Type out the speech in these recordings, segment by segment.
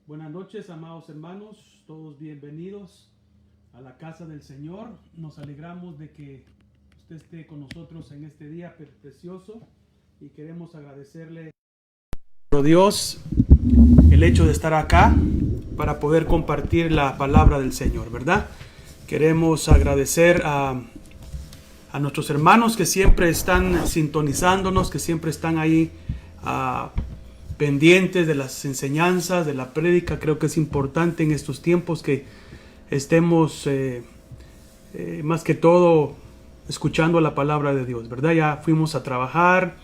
Buenas noches, amados hermanos, todos bienvenidos a la casa del Señor. Nos alegramos de que usted esté con nosotros en este día precioso y queremos agradecerle a Dios el hecho de estar acá para poder compartir la palabra del Señor, ¿verdad? Queremos agradecer a nuestros hermanos que siempre están sintonizándonos, que siempre están ahí pendientes de las enseñanzas, de la prédica. Creo que es importante en estos tiempos que estemos más que todo escuchando la palabra de Dios, ¿verdad? Ya fuimos a trabajar,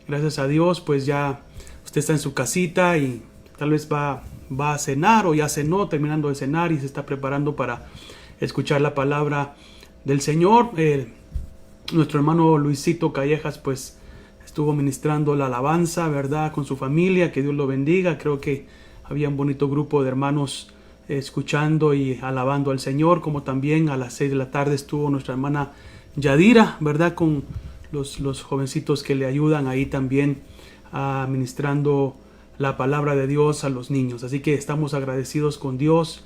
gracias a Dios, pues ya usted está en su casita y tal vez va a cenar o ya cenó, terminando de cenar y se está preparando para escuchar la palabra del Señor. Nuestro hermano Luisito Callejas pues estuvo ministrando la alabanza, ¿verdad? Con su familia, que Dios lo bendiga. Creo que había un bonito grupo de hermanos escuchando y alabando al Señor, como también a las 6 de la tarde estuvo nuestra hermana Yadira, ¿verdad? Con los jovencitos que le ayudan ahí también ministrando la palabra de Dios a los niños. Así que estamos agradecidos con Dios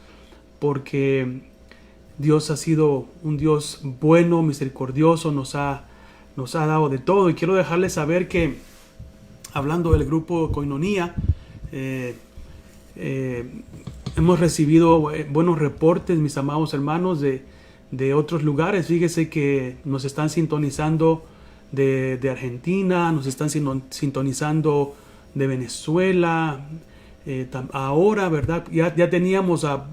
porque Dios ha sido un Dios bueno, misericordioso, nos ha dado de todo. Y quiero dejarles saber que, hablando del grupo Koinonia, hemos recibido buenos reportes, mis amados hermanos, de otros lugares. Fíjese que nos están sintonizando de Argentina, nos están sintonizando de Venezuela. Ahora, ¿verdad? Ya teníamos a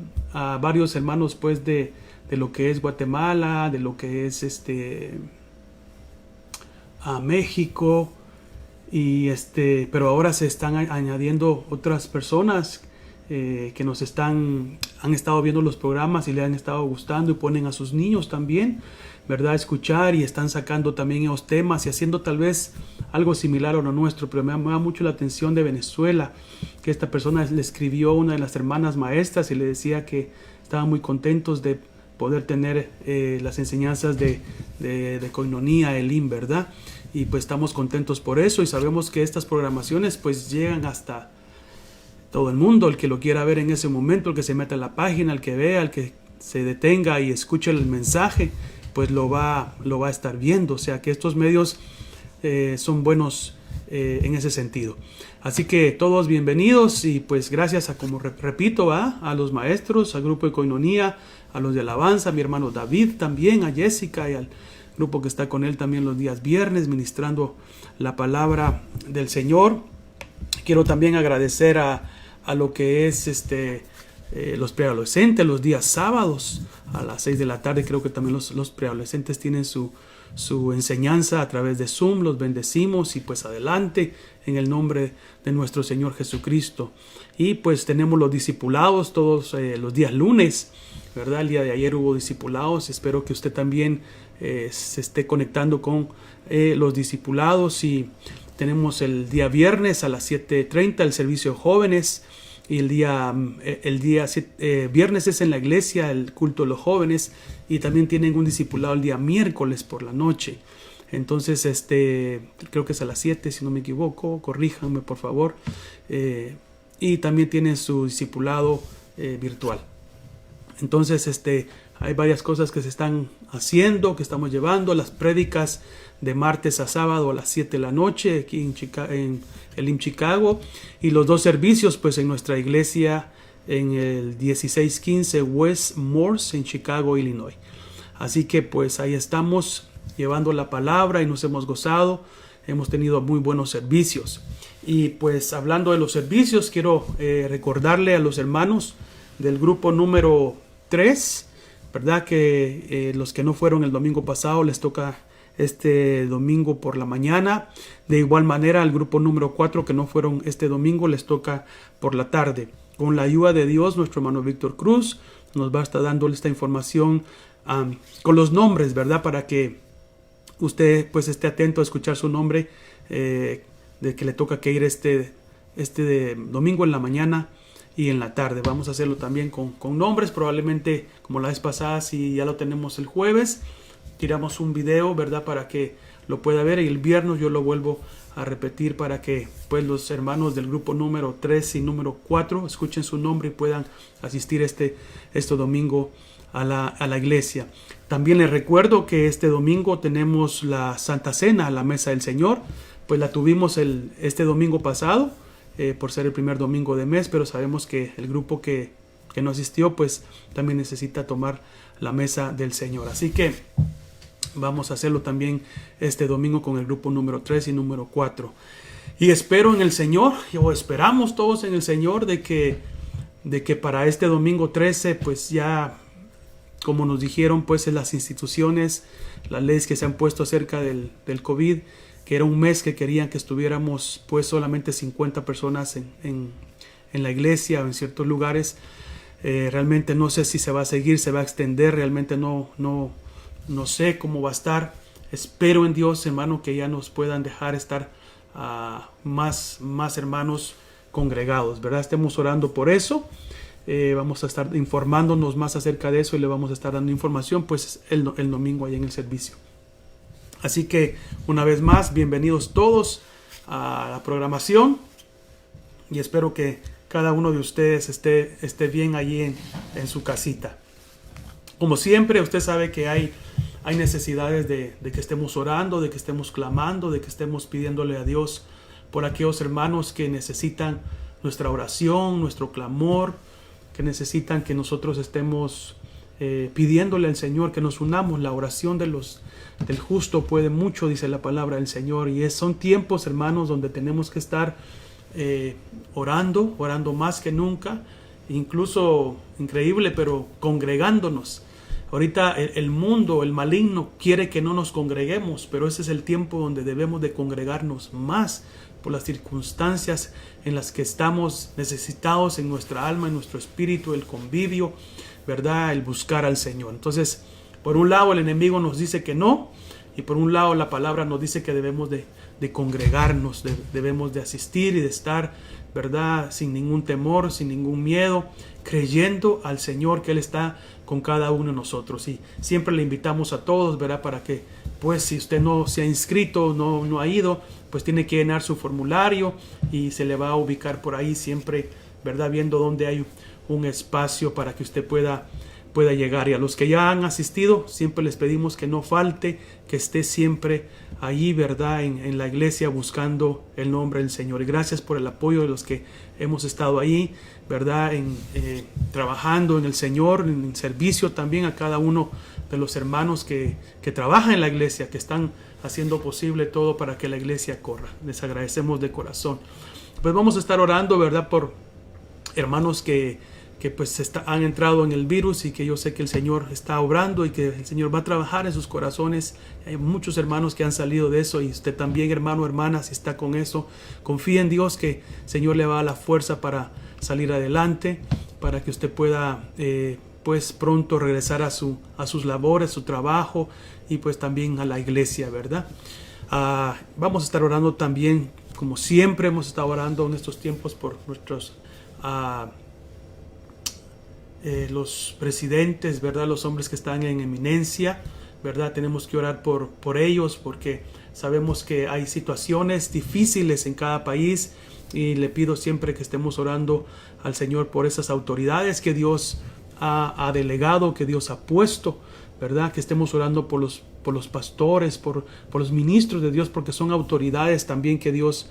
varios hermanos pues de lo que es Guatemala, de lo que es a México, y pero ahora se están añadiendo otras personas que han estado viendo los programas y le han estado gustando y ponen a sus niños también, ¿verdad?, a escuchar, y están sacando también esos temas y haciendo tal vez algo similar a lo nuestro. Pero me da mucho la atención de Venezuela, que esta persona le escribió a una de las hermanas maestras y le decía que estaban muy contentos de poder tener las enseñanzas de Koinonia, Elim, ¿verdad? Y pues estamos contentos por eso, y sabemos que estas programaciones pues llegan hasta todo el mundo. El que lo quiera ver en ese momento, el que se meta en la página, el que vea, el que se detenga y escuche el mensaje, pues lo va a estar viendo. O sea que estos medios son buenos en ese sentido. Así que todos bienvenidos, y pues gracias como repito, a los maestros, al grupo de Koinonia, a los de alabanza, a mi hermano David también, a Jessica y al grupo que está con él también los días viernes ministrando la palabra del Señor. Quiero también agradecer a lo que es los preadolescentes los días sábados a las 6 de la tarde. Creo que también los preadolescentes tienen su enseñanza a través de Zoom. Los bendecimos y pues adelante en el nombre de nuestro Señor Jesucristo. Y pues tenemos los discipulados todos los días lunes, ¿verdad? El día de ayer hubo discipulados. Espero que usted también se esté conectando con los discipulados. Y tenemos el día viernes a las 7:30 el servicio de jóvenes, y el día viernes es en la iglesia el culto de los jóvenes, y también tienen un discipulado el día miércoles por la noche. Entonces creo que es a las 7 si no me equivoco, corríjanme por favor. Y también tienen su discipulado virtual. Entonces hay varias cosas que se están haciendo, que estamos llevando. Las prédicas de martes a sábado a las 7 de la noche aquí en Elim, Chicago, y los dos servicios pues en nuestra iglesia en el 1615 West Morse en Chicago, Illinois. Así que pues ahí estamos llevando la palabra y nos hemos gozado, hemos tenido muy buenos servicios. Y pues hablando de los servicios, quiero recordarle a los hermanos del grupo número 3, ¿verdad? Que los que no fueron el domingo pasado les toca este domingo por la mañana. De igual manera al grupo número 4 que no fueron este domingo les toca por la tarde. Con la ayuda de Dios, nuestro hermano Víctor Cruz nos va a estar dando esta información con los nombres, ¿verdad? Para que usted pues esté atento a escuchar su nombre, de que le toca que ir este domingo en la mañana y en la tarde. Vamos a hacerlo también con nombres, probablemente como la vez pasada, si ya lo tenemos el jueves, tiramos un video, ¿verdad? Para que lo pueda ver, y el viernes yo lo vuelvo a repetir para que pues los hermanos del grupo número 3 y número 4 escuchen su nombre y puedan asistir este domingo a la iglesia. También les recuerdo que este domingo tenemos la Santa Cena, la Mesa del Señor. Pues la tuvimos este domingo pasado, por ser el primer domingo de mes, pero sabemos que el grupo que no asistió, pues también necesita tomar la Mesa del Señor. Así que vamos a hacerlo también este domingo con el grupo número 3 y número 4. Y espero en el Señor, o esperamos todos en el Señor, de que para este domingo 13, pues ya, como nos dijeron, pues en las instituciones, las leyes que se han puesto acerca del COVID, que era un mes que querían que estuviéramos pues solamente 50 personas en la iglesia o en ciertos lugares. Realmente no sé si se va a seguir, se va a extender, realmente no sé cómo va a estar. Espero en Dios, hermano, que ya nos puedan dejar estar más hermanos congregados, ¿verdad? Estemos orando por eso. Vamos a estar informándonos más acerca de eso y le vamos a estar dando información pues el domingo allá en el servicio. Así que una vez más, bienvenidos todos a la programación y espero que cada uno de ustedes esté bien allí en su casita. Como siempre, usted sabe que hay necesidades de que estemos orando, de que estemos clamando, de que estemos pidiéndole a Dios por aquellos hermanos que necesitan nuestra oración, nuestro clamor, que necesitan que nosotros estemos pidiéndole al Señor, que nos unamos. La oración del justo puede mucho, dice la palabra del Señor, y son tiempos, hermanos, donde tenemos que estar orando más que nunca, incluso increíble, pero congregándonos. Ahorita el mundo, el maligno, quiere que no nos congreguemos, pero ese es el tiempo donde debemos de congregarnos más por las circunstancias en las que estamos necesitados en nuestra alma, en nuestro espíritu, el convivio, ¿verdad? El buscar al Señor. Entonces, por un lado el enemigo nos dice que no, y por un lado la palabra nos dice que debemos de congregarnos, debemos de asistir y de estar, ¿verdad? Sin ningún temor, sin ningún miedo, creyendo al Señor que Él está con cada uno de nosotros. Y siempre le invitamos a todos, ¿verdad? Para que, pues, si usted no se ha inscrito, no ha ido, pues tiene que llenar su formulario y se le va a ubicar por ahí siempre, ¿verdad? Viendo dónde hay un espacio para que usted pueda llegar. Y a los que ya han asistido, siempre les pedimos que no falte, que esté siempre allí, ¿verdad? En la iglesia buscando el nombre del Señor. Y gracias por el apoyo de los que hemos estado ahí, ¿verdad? Trabajando en el Señor, en servicio también a cada uno de los hermanos que trabajan en la iglesia, que están haciendo posible todo para que la iglesia corra. Les agradecemos de corazón. Pues vamos a estar orando, ¿verdad? Por hermanos que pues han entrado en el virus, y que yo sé que el Señor está obrando y que el Señor va a trabajar en sus corazones. Hay muchos hermanos que han salido de eso, y usted también, hermano, hermana, si está con eso, confía en Dios que el Señor le va a dar la fuerza para salir adelante, para que usted pueda pues pronto regresar a sus labores, su trabajo, y pues también a la iglesia, ¿verdad? Vamos a estar orando también, como siempre hemos estado orando en estos tiempos, por nuestros los presidentes, ¿verdad? Los hombres que están en eminencia, ¿verdad? Tenemos que orar por ellos, porque sabemos que hay situaciones difíciles en cada país, y le pido siempre que estemos orando al Señor por esas autoridades que Dios ha delegado, que Dios ha puesto, ¿verdad? Que estemos orando por los pastores, por los ministros de Dios, porque son autoridades también que Dios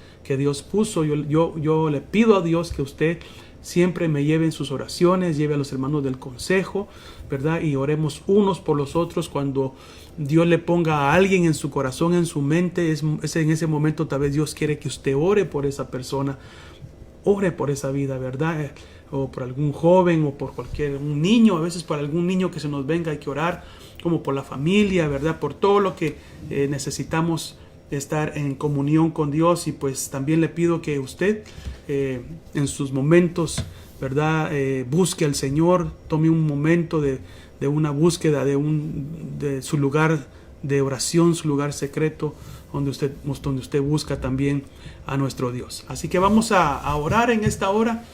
puso. Yo le pido a Dios que usted siempre me lleve en sus oraciones, lleve a los hermanos del consejo, ¿verdad? Y oremos unos por los otros. Cuando Dios le ponga a alguien en su corazón, en su mente, es en ese momento tal vez Dios quiere que usted ore por esa persona, ore por esa vida, ¿verdad? O por algún joven, o por un niño. A veces por algún niño que se nos venga hay que orar, como por la familia, ¿verdad? Por todo lo que necesitamos estar en comunión con Dios. Y pues también le pido que usted en sus momentos, ¿verdad? Busque al Señor, tome un momento de una búsqueda de su lugar de oración, su lugar secreto, donde usted busca también a nuestro Dios. Así que vamos a orar en esta hora,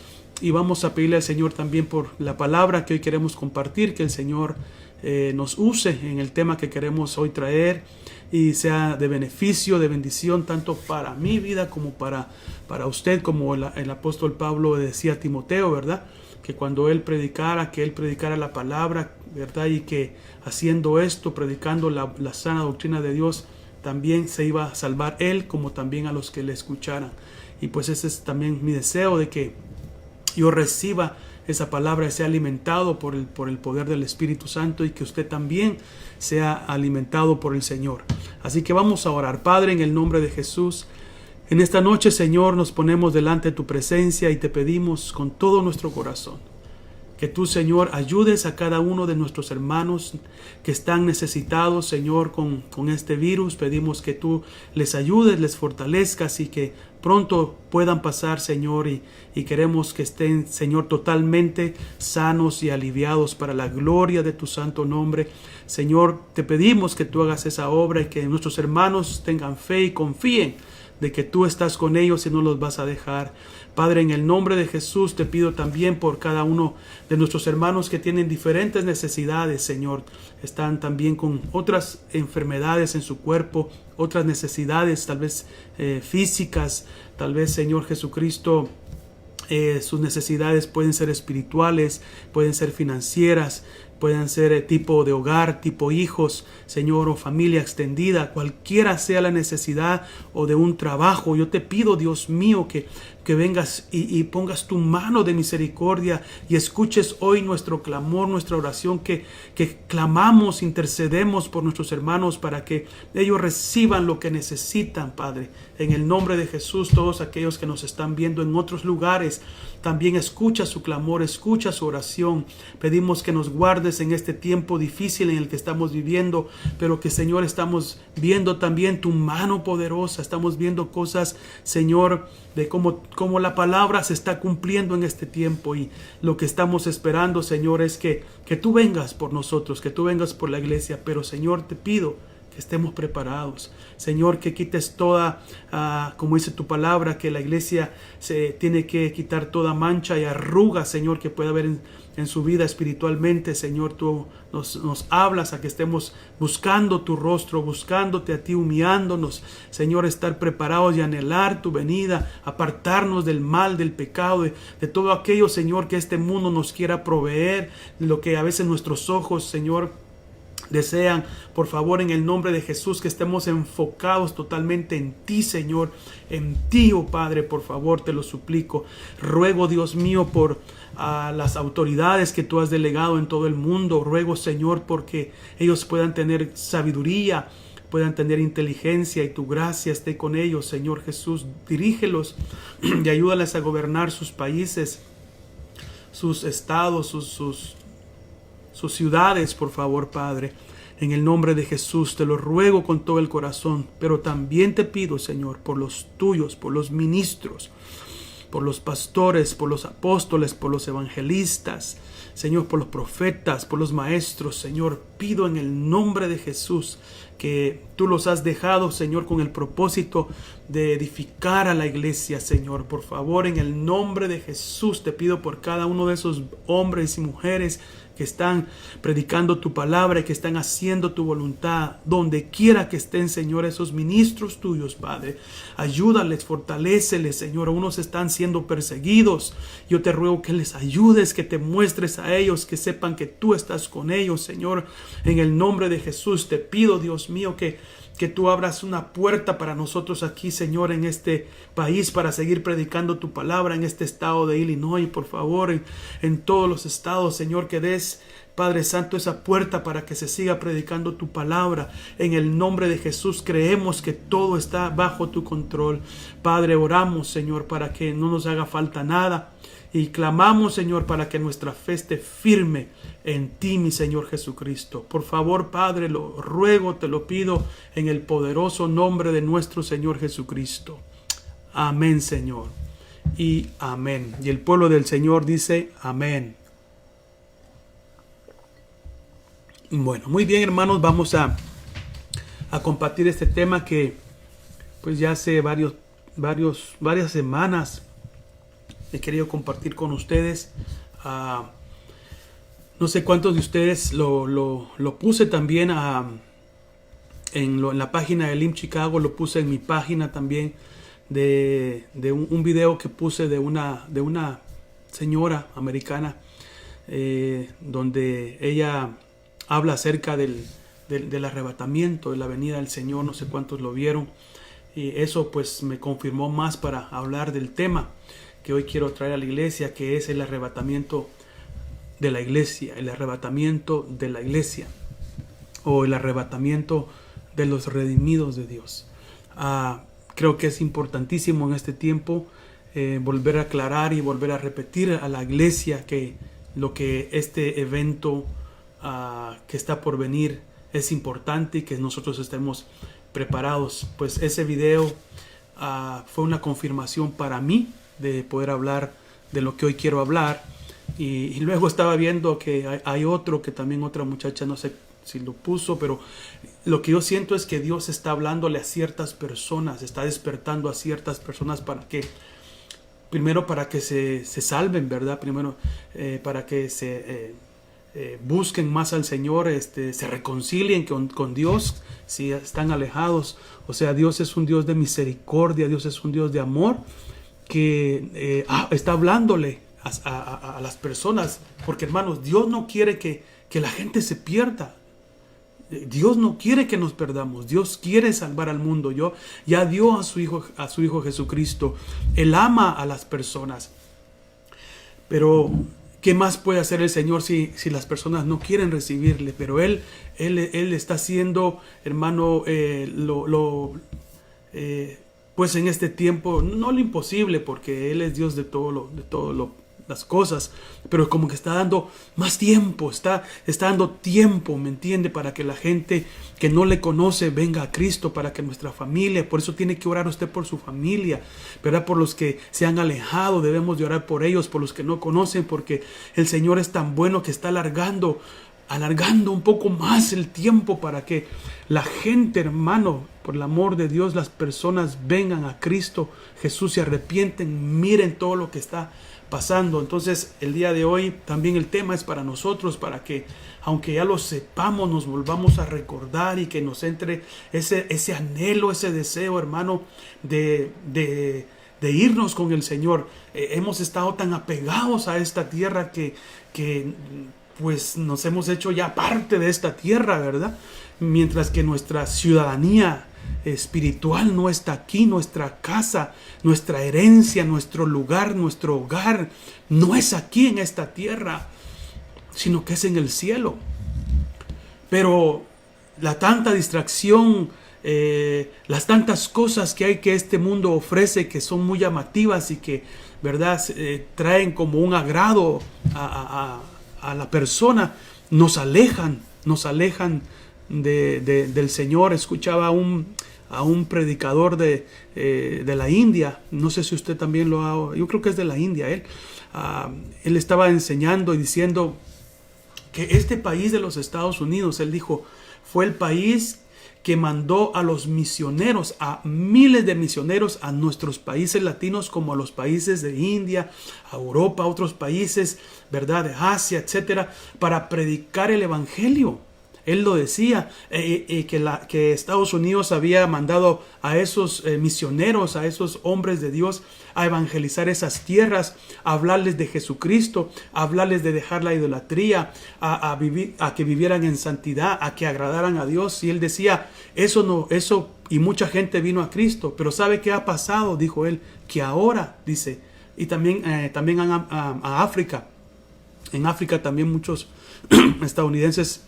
y vamos a pedirle al Señor también por la palabra que hoy queremos compartir, que el Señor nos use en el tema que queremos hoy traer y sea de beneficio, de bendición, tanto para mi vida como para usted, como el apóstol Pablo decía a Timoteo, ¿verdad? Que cuando él predicara, que él predicara la palabra, ¿verdad? Y que haciendo esto, predicando la sana doctrina de Dios, también se iba a salvar él, como también a los que le escucharan. Y pues ese es también mi deseo, de que yo reciba esa palabra y sea alimentado por el poder del Espíritu Santo, y que usted también sea alimentado por el Señor. Así que vamos a orar. Padre, en el nombre de Jesús, en esta noche, Señor, nos ponemos delante de tu presencia y te pedimos con todo nuestro corazón que tú, Señor, ayudes a cada uno de nuestros hermanos que están necesitados, Señor, con este virus. Pedimos que tú les ayudes, les fortalezcas y que pronto puedan pasar, Señor, y queremos que estén, Señor, totalmente sanos y aliviados para la gloria de tu santo nombre. Señor, te pedimos que tú hagas esa obra y que nuestros hermanos tengan fe y confíen de que tú estás con ellos y no los vas a dejar. Padre, en el nombre de Jesús te pido también por cada uno de nuestros hermanos que tienen diferentes necesidades, Señor. Están también con otras enfermedades en su cuerpo, otras necesidades tal vez físicas, tal vez, Señor Jesucristo, sus necesidades pueden ser espirituales, pueden ser financieras, pueden ser tipo de hogar, tipo hijos, Señor, o familia extendida, cualquiera sea la necesidad, o de un trabajo. Yo te pido, Dios mío, que vengas y pongas tu mano de misericordia y escuches hoy nuestro clamor, nuestra oración, que clamamos, intercedemos por nuestros hermanos para que ellos reciban lo que necesitan, Padre. En el nombre de Jesús, todos aquellos que nos están viendo en otros lugares, también escucha su clamor, escucha su oración. Pedimos que nos guardes en este tiempo difícil en el que estamos viviendo, pero que, Señor, estamos viendo también tu mano poderosa. Estamos viendo cosas, Señor, de cómo la palabra se está cumpliendo en este tiempo, y lo que estamos esperando, Señor, es que tú vengas por nosotros, que tú vengas por la iglesia. Pero, Señor, te pido que estemos preparados, Señor, que quites toda, como dice tu palabra, que la iglesia se tiene que quitar toda mancha y arruga, Señor, que pueda haber en su vida espiritualmente. Señor, tú nos hablas a que estemos buscando tu rostro, buscándote a ti, humillándonos, Señor, estar preparados y anhelar tu venida, apartarnos del mal, del pecado, de todo aquello, Señor, que este mundo nos quiera proveer, lo que a veces nuestros ojos, Señor, desean. Por favor, en el nombre de Jesús, que estemos enfocados totalmente en ti, Señor, en ti, oh Padre. Por favor, te lo suplico. Ruego, Dios mío, por las autoridades que tú has delegado en todo el mundo. Ruego, Señor, porque ellos puedan tener sabiduría, puedan tener inteligencia, y tu gracia esté con ellos, Señor Jesús. Dirígelos y ayúdales a gobernar sus países, sus estados, sus ciudades, por favor, Padre. En el nombre de Jesús te lo ruego con todo el corazón. Pero también te pido, Señor, por los tuyos, por los ministros, por los pastores, por los apóstoles, por los evangelistas, Señor, por los profetas, por los maestros. Señor, pido en el nombre de Jesús que tú los has dejado, Señor, con el propósito de edificar a la iglesia, Señor. Por favor, en el nombre de Jesús te pido por cada uno de esos hombres y mujeres que están predicando tu palabra y que están haciendo tu voluntad, donde quiera que estén, Señor, esos ministros tuyos, Padre. Ayúdales, fortaléceles, Señor. Unos están siendo perseguidos. Yo te ruego que les ayudes, que te muestres a ellos, que sepan que tú estás con ellos, Señor. En el nombre de Jesús te pido, Dios mío, que tú abras una puerta para nosotros aquí, Señor, en este país, para seguir predicando tu palabra en este estado de Illinois. Por favor, en todos los estados, Señor, que des, Padre Santo, esa puerta para que se siga predicando tu palabra. En el nombre de Jesús creemos que todo está bajo tu control. Padre, oramos, Señor, para que no nos haga falta nada. Y clamamos, Señor, para que nuestra fe esté firme en ti, mi Señor Jesucristo. Por favor, Padre, lo ruego, te lo pido en el poderoso nombre de nuestro Señor Jesucristo. Amén, Señor. Y amén. Y el pueblo del Señor dice amén. Bueno, muy bien, hermanos, vamos a compartir este tema que pues ya hace varias semanas he querido compartir con ustedes. No sé cuántos de ustedes lo puse también en la página de LIM Chicago, lo puse en mi página también de un video que puse de una señora americana, donde ella habla acerca del arrebatamiento, de la venida del Señor. No sé cuántos lo vieron, y eso pues me confirmó más para hablar del tema que hoy quiero traer a la iglesia, que es el arrebatamiento de la iglesia, el arrebatamiento de la iglesia, o el arrebatamiento de los redimidos de Dios. Creo que es importantísimo en este tiempo volver a aclarar y volver a repetir a la iglesia que lo que este evento que está por venir es importante, y que nosotros estemos preparados. Pues ese video fue una confirmación para mí de poder hablar de lo que hoy quiero hablar. Y luego estaba viendo que hay otro, que también otra muchacha, no sé si lo puso, pero lo que yo siento es que Dios está hablándole a ciertas personas, está despertando a ciertas personas primero para que se salven, ¿verdad? Primero para que se busquen más al Señor, se reconcilien con Dios si están alejados. O sea, Dios es un Dios de misericordia, Dios es un Dios de amor, que está hablándole a las personas, porque hermanos, Dios no quiere que la gente se pierda. Dios no quiere que nos perdamos. Dios quiere salvar al mundo. Ya dio a su hijo Jesucristo. Él ama a las personas. Pero ¿qué más puede hacer el Señor si las personas no quieren recibirle? Pero Él está haciendo, hermano, pues en este tiempo, no lo imposible, porque Él es Dios de todo las cosas, pero como que está dando más tiempo, está dando tiempo, ¿me entiende? Para que la gente que no le conoce venga a Cristo, para que nuestra familia, por eso tiene que orar usted por su familia, ¿verdad? Por los que se han alejado, debemos de orar por ellos, por los que no conocen, porque el Señor es tan bueno que está alargando un poco más el tiempo para que la gente, hermano, por el amor de Dios, las personas vengan a Cristo Jesús, se arrepienten, miren todo lo que está pasando. Entonces el día de hoy también el tema es para nosotros, para que aunque ya lo sepamos, nos volvamos a recordar y que nos entre ese anhelo, ese deseo, hermano, de irnos con el Señor. Hemos estado tan apegados a esta tierra que pues nos hemos hecho ya parte de esta tierra, ¿verdad? Mientras que nuestra ciudadanía espiritual no está aquí, nuestra casa, nuestra herencia, nuestro lugar, nuestro hogar, no es aquí en esta tierra, sino que es en el cielo. Pero la tanta distracción, las tantas cosas que hay que este mundo ofrece, que son muy llamativas y que, ¿verdad?, traen como un agrado a la persona, nos alejan del Señor. Escuchaba a un predicador de la India, no sé si usted también yo creo que es de la India, él estaba enseñando y diciendo que este país de los Estados Unidos, él dijo, fue el país que mandó a los misioneros, a miles de misioneros a nuestros países latinos, como a los países de India, a Europa, a otros países, ¿verdad?, de Asia, etcétera, para predicar el evangelio. Él lo decía, que Estados Unidos había mandado a esos misioneros, a esos hombres de Dios, a evangelizar esas tierras, a hablarles de Jesucristo, a hablarles de dejar la idolatría, a que vivieran en santidad, a que agradaran a Dios. Y él decía, eso, y mucha gente vino a Cristo. Pero ¿sabe qué ha pasado? Dijo él, que ahora, dice, y también a África. En África también muchos estadounidenses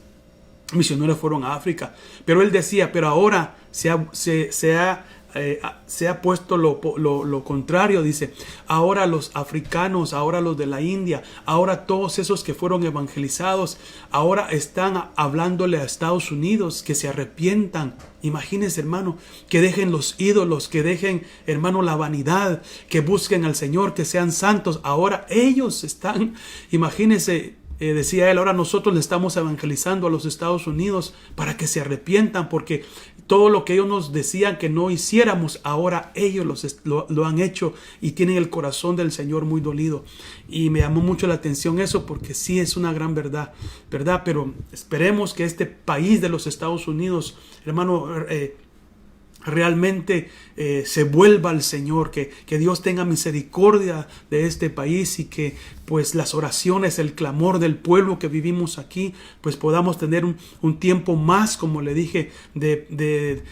misioneros fueron a África, pero él decía, pero ahora se ha puesto lo contrario. Dice, ahora los africanos, ahora los de la India, ahora todos esos que fueron evangelizados, ahora están hablándole a Estados Unidos que se arrepientan. Imagínense, hermano, que dejen los ídolos, que dejen, hermano, la vanidad, que busquen al Señor, que sean santos. Ahora ellos están, imagínense, decía él, ahora nosotros le estamos evangelizando a los Estados Unidos para que se arrepientan, porque todo lo que ellos nos decían que no hiciéramos, ahora ellos lo han hecho y tienen el corazón del Señor muy dolido. Y me llamó mucho la atención eso, porque sí es una gran verdad, pero esperemos que este país de los Estados Unidos, hermano, realmente se vuelva al Señor, que Dios tenga misericordia de este país y que pues las oraciones, el clamor del pueblo que vivimos aquí, pues podamos tener un tiempo más, como le dije, de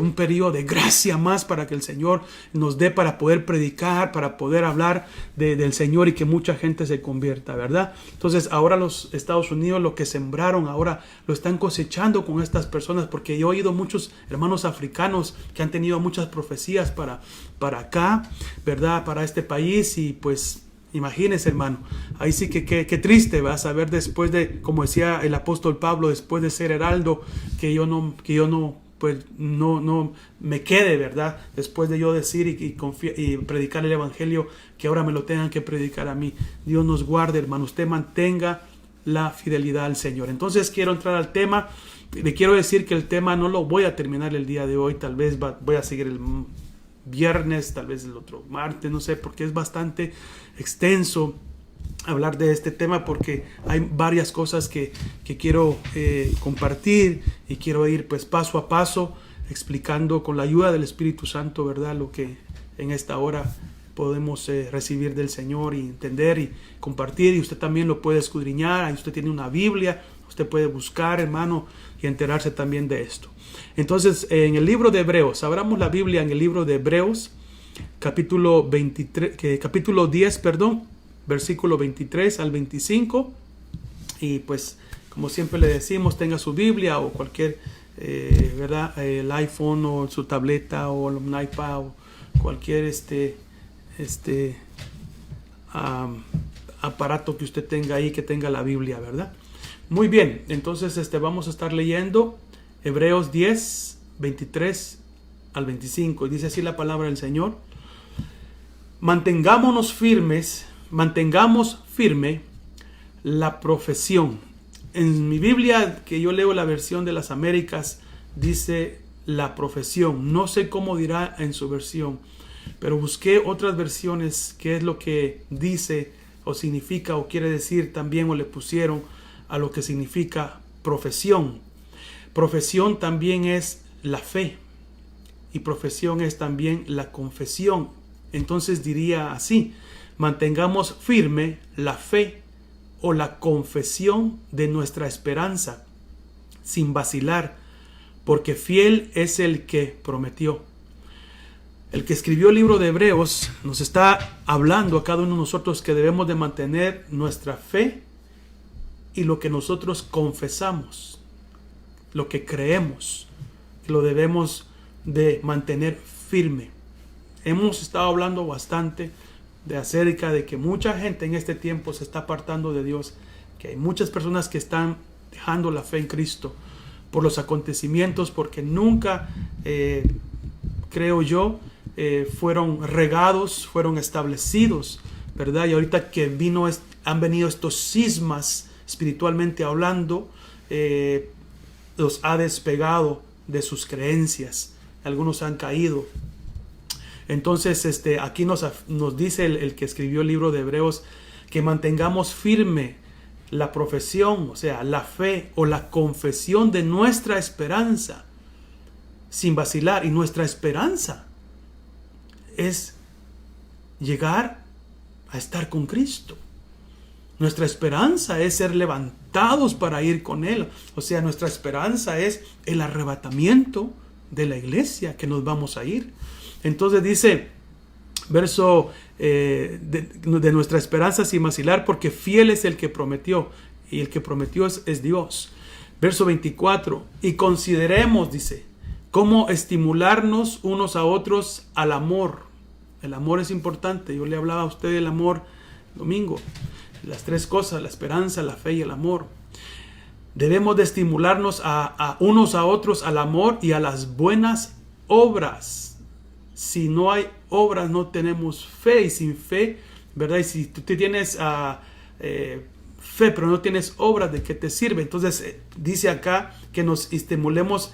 un periodo de gracia más, para que el Señor nos dé para poder predicar, para poder hablar del Señor y que mucha gente se convierta, ¿verdad? Entonces ahora los Estados Unidos, lo que sembraron, ahora lo están cosechando con estas personas, porque yo he oído muchos hermanos africanos que han tenido muchas profecías para acá, ¿verdad? Para este país. Y pues imagínense, hermano, ahí sí que qué triste va a saber, después de, como decía el apóstol Pablo, después de ser heraldo, que yo no pues no me quede, ¿verdad? Después de yo decir y predicar el evangelio, que ahora me lo tengan que predicar a mí. Dios nos guarde, hermano. Usted mantenga la fidelidad al Señor. Entonces quiero entrar al tema. Le quiero decir que el tema no lo voy a terminar el día de hoy. Tal vez voy a seguir el viernes, tal vez el otro martes, no sé, porque es bastante extenso hablar de este tema, porque hay varias cosas que quiero compartir, y quiero ir pues paso a paso explicando con la ayuda del Espíritu Santo, ¿verdad? Lo que en esta hora podemos recibir del Señor y entender y compartir. Y usted también lo puede escudriñar. Ahí usted tiene una Biblia, usted puede buscar, hermano, y enterarse también de esto. Entonces, en el libro de Hebreos, abramos la Biblia en el libro de Hebreos, capítulo 10, versículo 23 al 25. Y pues, como siempre le decimos, tenga su Biblia o cualquier, ¿verdad? El iPhone o su tableta o un iPad o cualquier aparato que usted tenga ahí, que tenga la Biblia, ¿verdad? Muy bien, entonces vamos a estar leyendo Hebreos 10, 23 al 25. Dice así la palabra del Señor: mantengamos firme la profesión. En mi Biblia, que yo leo la versión de las Américas, dice la profesión. No sé cómo dirá en su versión, pero busqué otras versiones, qué es lo que dice o significa o quiere decir también, o le pusieron a lo que significa profesión. Profesión también es la fe, y profesión es también la confesión. Entonces diría así: mantengamos firme la fe o la confesión de nuestra esperanza, sin vacilar, porque fiel es el que prometió. El que escribió el libro de Hebreos nos está hablando a cada uno de nosotros que debemos de mantener nuestra fe y lo que nosotros confesamos, lo que creemos, lo debemos de mantener firme. Hemos estado hablando bastante acerca de que mucha gente en este tiempo se está apartando de Dios, que hay muchas personas que están dejando la fe en Cristo por los acontecimientos, porque nunca, creo yo, fueron regados, fueron establecidos, ¿verdad? Y ahorita que han venido estos cismas espiritualmente hablando, los ha despegado de sus creencias. Algunos han caído. Entonces aquí nos dice el que escribió el libro de Hebreos que mantengamos firme la profesión, o sea, la fe o la confesión de nuestra esperanza, sin vacilar. Y nuestra esperanza es llegar a estar con Cristo. Nuestra esperanza es ser levantados para ir con Él. O sea, nuestra esperanza es el arrebatamiento de la iglesia, que nos vamos a ir. Entonces dice, verso de nuestra esperanza sin vacilar, porque fiel es el que prometió. Y el que prometió es Dios. Verso 24, y consideremos, dice, cómo estimularnos unos a otros al amor. El amor es importante. Yo le hablaba a usted del amor domingo. Las tres cosas: la esperanza, la fe y el amor. Debemos de estimularnos a unos a otros al amor y a las buenas obras. Si no hay obras, no tenemos fe. Y sin fe, ¿verdad? Y si tú tienes fe, pero no tienes obras, ¿de qué te sirve? Entonces dice acá que nos estimulemos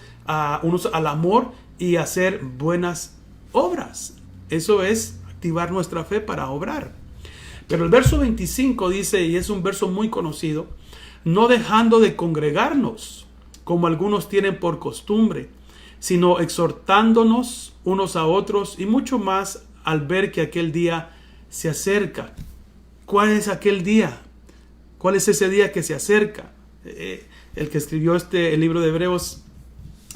unos al amor y hacer buenas obras. Eso es activar nuestra fe para obrar. Pero el verso 25 dice, y es un verso muy conocido, no dejando de congregarnos, como algunos tienen por costumbre, sino exhortándonos unos a otros, y mucho más al ver que aquel día se acerca. ¿Cuál es aquel día? ¿Cuál es ese día que se acerca? El que escribió el libro de Hebreos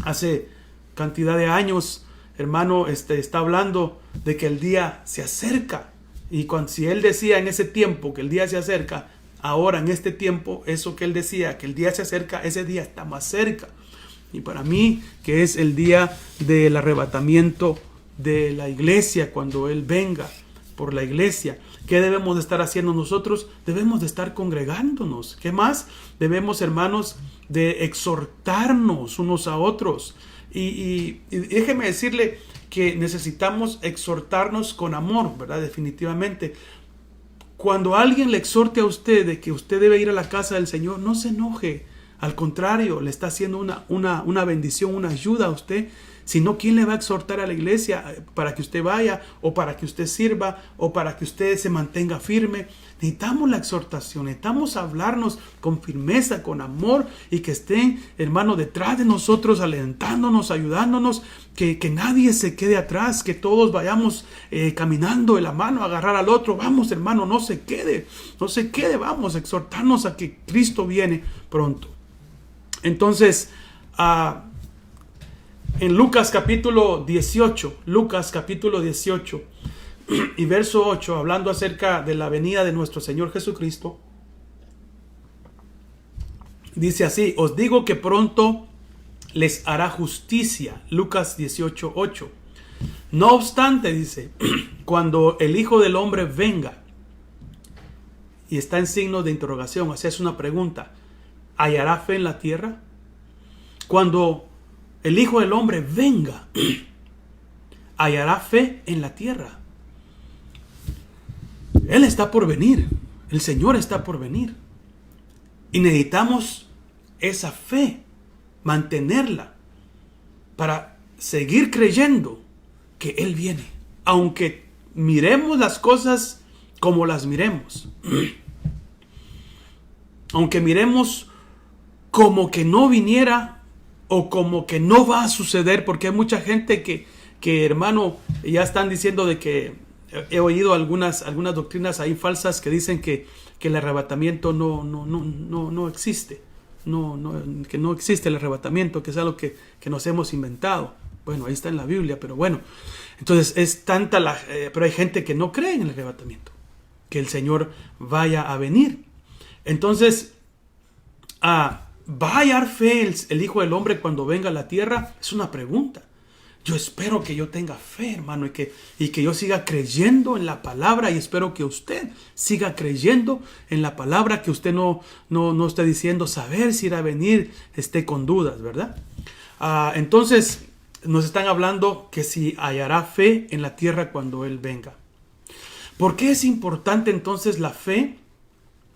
hace cantidad de años, hermano, está hablando de que el día se acerca. Y si él decía en ese tiempo que el día se acerca, ahora en este tiempo, eso que él decía, que el día se acerca, ese día está más cerca. Y para mí, que es el día del arrebatamiento de la iglesia, cuando él venga por la iglesia, ¿qué debemos de estar haciendo nosotros? Debemos de estar congregándonos. ¿Qué más? Debemos, hermanos, de exhortarnos unos a otros. Y déjeme decirle que necesitamos exhortarnos con amor, ¿verdad? Definitivamente. Cuando alguien le exhorte a usted de que usted debe ir a la casa del Señor, no se enoje. Al contrario, le está haciendo una bendición, una ayuda a usted. Si no, ¿quién le va a exhortar a la iglesia para que usted vaya, o para que usted sirva, o para que usted se mantenga firme? Necesitamos la exhortación, necesitamos hablarnos con firmeza, con amor, y que estén, hermano, detrás de nosotros, alentándonos, ayudándonos, que nadie se quede atrás, que todos vayamos caminando de la mano, a agarrar al otro. Vamos, hermano, no se quede, vamos a exhortarnos a que Cristo viene pronto. Entonces, en Lucas capítulo 18 y verso 8, hablando acerca de la venida de nuestro Señor Jesucristo, dice así: os digo que pronto les hará justicia. Lucas 18:8. No obstante, dice, cuando el Hijo del Hombre venga, y está en signo de interrogación, o sea, es una pregunta, ¿hallará fe en la tierra? Cuando el Hijo del Hombre venga, ¿hallará fe en la tierra? Él está por venir. El Señor está por venir. Y necesitamos esa fe, mantenerla, para seguir creyendo que Él viene. Aunque miremos las cosas como las miremos. Aunque miremos como que no viniera, o como que no va a suceder, porque hay mucha gente que hermano, ya están diciendo de que he oído algunas doctrinas ahí falsas que dicen que el arrebatamiento no existe, que no existe el arrebatamiento, que es algo que nos hemos inventado. Bueno, ahí está en la Biblia, pero bueno, entonces es tanta pero hay gente que no cree en el arrebatamiento, que el Señor vaya a venir. Entonces, ¿va a hallar fe el Hijo del Hombre cuando venga a la tierra? Es una pregunta. Yo espero que yo tenga fe, hermano, y que yo siga creyendo en la palabra, y espero que usted siga creyendo en la palabra, que usted no esté diciendo saber si irá a venir, esté con dudas, ¿verdad? Entonces, nos están hablando que si hallará fe en la tierra cuando Él venga. ¿Por qué es importante entonces la fe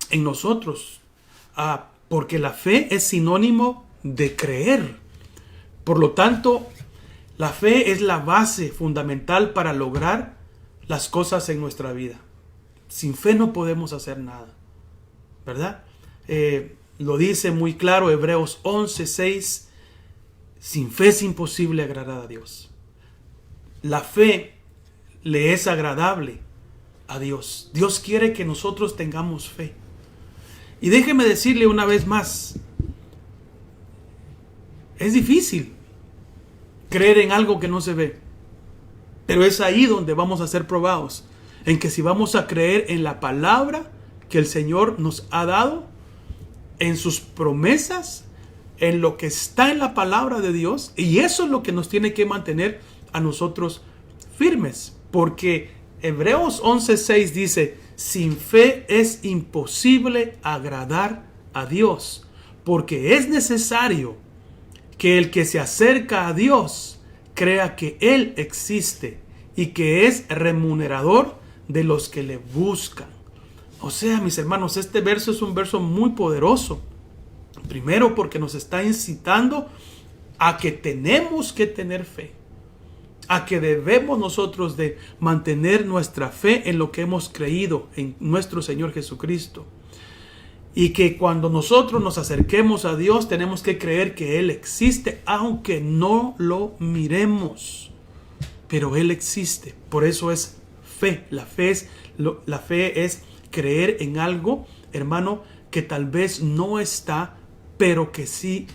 en nosotros? Porque la fe es sinónimo de creer. Por lo tanto, la fe es la base fundamental para lograr las cosas en nuestra vida. Sin fe no podemos hacer nada, ¿verdad? Lo dice muy claro Hebreos 11:6. Sin fe es imposible agradar a Dios. La fe le es agradable a Dios. Dios quiere que nosotros tengamos fe. Y déjeme decirle una vez más, es difícil creer en algo que no se ve, pero es ahí donde vamos a ser probados, en que si vamos a creer en la palabra que el Señor nos ha dado, en sus promesas, en lo que está en la palabra de Dios, y eso es lo que nos tiene que mantener a nosotros firmes, porque Hebreos 11:6 dice: sin fe es imposible agradar a Dios, porque es necesario que el que se acerca a Dios crea que Él existe y que es remunerador de los que le buscan. O sea, mis hermanos, este verso es un verso muy poderoso. Primero porque nos está incitando a que tenemos que tener fe, a que debemos nosotros de mantener nuestra fe en lo que hemos creído en nuestro Señor Jesucristo. Y que cuando nosotros nos acerquemos a Dios tenemos que creer que Él existe, aunque no lo miremos. Pero Él existe. Por eso es fe. La fe es creer en algo, hermano, que tal vez no está, pero que sí